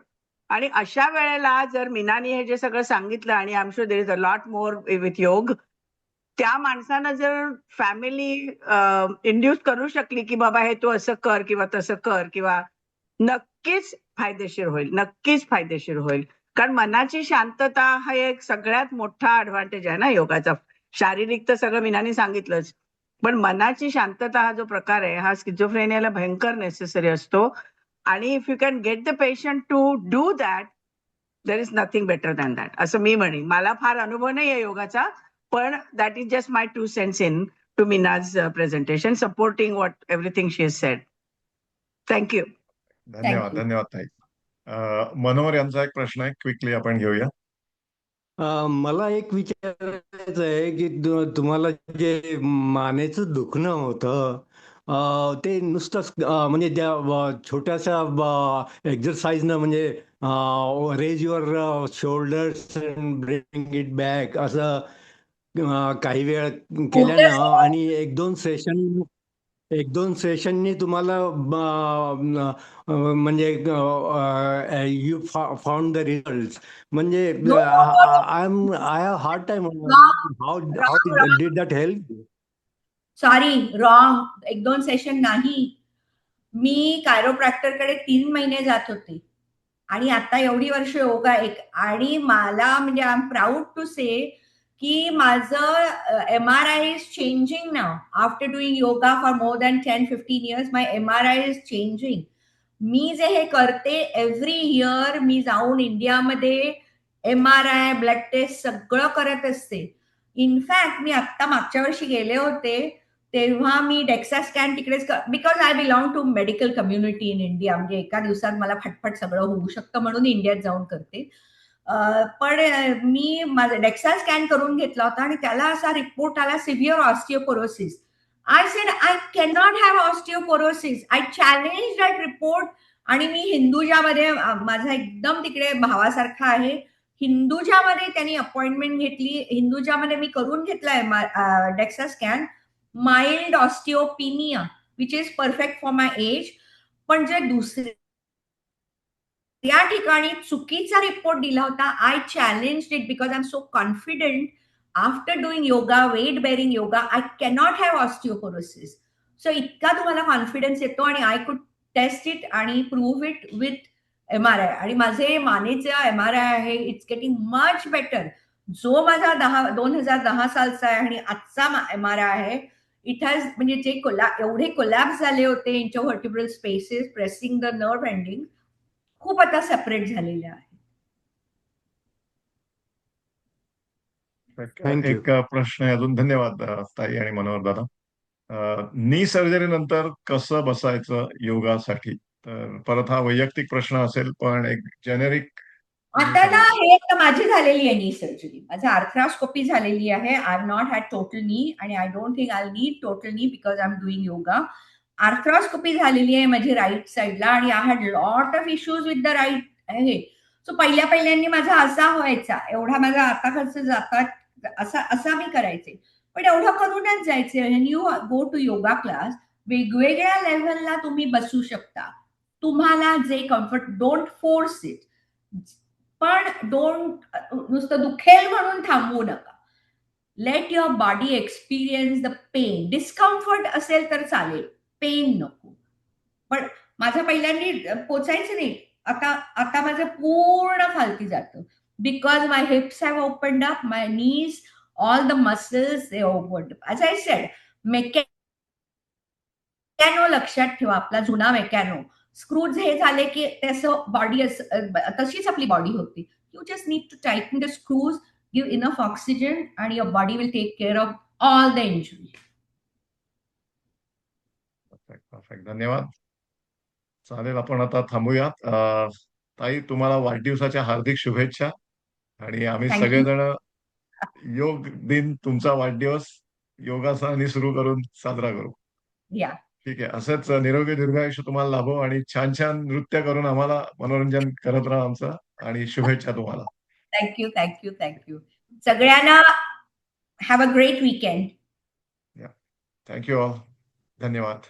आणि अशा वेळेला जर मीनाने हे जे सगळं सांगितलं, आणि I am sure there is a lot more with योग, त्या माणसानं जर फॅमिली इंड्यूस करू शकली की बाबा हे तू असं कर किंवा तसं कर, किंवा नक्कीच फायदेशीर होईल, नक्कीच फायदेशीर होईल. कारण मनाची शांतता हा एक सगळ्यात मोठा ऍडव्हान्टेज आहे ना योगाचा. शारीरिक तर सगळं मीनाने सांगितलंच, पण मनाची शांतता हा जो प्रकार आहे हा स्किझोफ्रेनियाला भयंकर नेसेसरी असतो. आणि if you can get the patient to do that, there is nothing better than that, असं मी म्हणेन. मला फार अनुभव नाही आहे योगाचा, पण that is just my 2 cents in to Meena's presentation, supporting what everything she has said. Thank you. धन्यवाद, धन्यवाद ताई. मनोहर यांचा एक प्रश्न आहे, क्विकली आपण घेऊया. मला एक विचारायचं आहे की तुम्हाला जे मानेचं दुखणं होतं, ते नुसतंच म्हणजे त्या छोट्याशा एक्झरसाइजनं, म्हणजे raise your shoulders and bring it back, असं काही वेळ केल्यानं आणि एक दोन सेशननी तुम्हाला म्हणजे यू फाउंड द रिझल्ट, म्हणजे I have hard time, how did that help? Sorry, wrong. 1-2 session नाही. मी कायरोप्रॅक्टरकडे 3 महिने जात होते आणि आता एवढी वर्ष योगा आणि मला म्हणजे I am proud to say की माझं MRI इज चेंजिंग नाव. After doing yoga for more than 10-15 years, my MRI is changing. मी जे हे करते एव्हरी इयर, मी जाऊन इंडियामध्ये MRI, ब्लड टेस्ट सगळं करत असते. इनफॅक्ट मी आता मागच्या वर्षी गेले होते, तेव्हा मी डेक्सा स्कॅन तिकडेच, because I belong to medical community in India, म्हणजे एका दिवसात मला फटफट सगळं होऊ शकतं म्हणून इंडियात जाऊन करते. पण मी माझा डेक्सा स्कॅन करून घेतला होता आणि त्याला असा रिपोर्ट आला, severe osteoporosis. I said I can not have osteoporosis. I challenge that report. आणि मी हिंदुजामध्ये, माझा एकदम तिकडे भावासारखा आहे, हिंदुजामध्ये त्यांनी अपॉइंटमेंट घेतली. हिंदुजामध्ये मी करून घेतलाय DEXA scan. Mild osteopenia which is perfect for my age. पण जे दुसरे त्या ठिकाणी चुकीचा रिपोर्ट दिला होता, I challenge it because I am so confident after doing yoga, weight bearing yoga, I cannot have osteoporosis. So इतका तुम्हाला कॉन्फिडन्स येतो आणि आय कुड टेस्ट इट आणि प्रूव्ह इट विथ MRI. आणि माझे मानेचा MRI आहे, इट्स गेटिंग मच बेटर. जो माझा 2010 सालचा आहे आणि आजचा MRI आहे, इट हॅज, म्हणजे जे एवढे कोलॅप्स झाले होते intervertebral spaces, pressing the nerve ending, खूप आता सेपरेट झालेले आहे. Thank you. एक प्रश्न आहे अजून. धन्यवाद ताई आणि मनोहर दादा. नी सर्जरी नंतर कसं बसायचं योगासाठी? तर परत हा वैयक्तिक प्रश्न असेल, पण एक जेनेरिक. आता ना, हे आता माझी झालेली आहे नी सर्जरी. माझी आर्थ्रास्कोपी झालेली आहे. I have not had total knee आणि I don't think I need total knee because I am doing yoga. Arthroscopy झालेली आहे माझी राईट साईडला आणि I had lot of issues with the right आहे. सो पहिल्यांदी माझा असा व्हायचा, एवढा माझा आता खर्च जातात, असा मी करायचे. पण एवढं करूनच जायचे. When you go to yoga class, वेगवेगळ्या लेव्हलला तुम्ही बसू शकता. तुम्हाला जे कम्फर्ट, डोंट फोर्स इट. पण नुसतं दुखेल म्हणून थांबवू नका. Let your body experience the pain. Discomfort असेल तर चालेल, पेन नको. पण माझं पहिल्यांदी पोचायचं नाही. आता माझं पूर्ण खालती जातं because my hips have opened up, my knees, all the muscles they opened up. As I said, Meccano लक्षात ठेवा, आपला जुना मेकॅनो. स्क्रूज हे झाले की त्याचं बॉडी तशीच आपली बॉडी होती. You just need to tighten the screws, give enough oxygen आणि your body will take care of all the injury. Perfect. धन्यवाद. चालेल, आपण आता थांबूयात. ताई, तुम्हाला वाढदिवसाच्या हार्दिक शुभेच्छा. आणि आम्ही Thank you. सगळेजण योग दिन, तुमचा वाढदिवस योगासनाने सुरू करून साजरा करू. या, ठीक आहे. असंच निरोगी दीर्घायुष्य तुम्हाला लाभो आणि छान छान नृत्य करून आम्हाला मनोरंजन करत राहा आमचं. आणि शुभेच्छा तुम्हाला. थँक्यू. सगळ्यांना have a great weekend. Thank you all. धन्यवाद.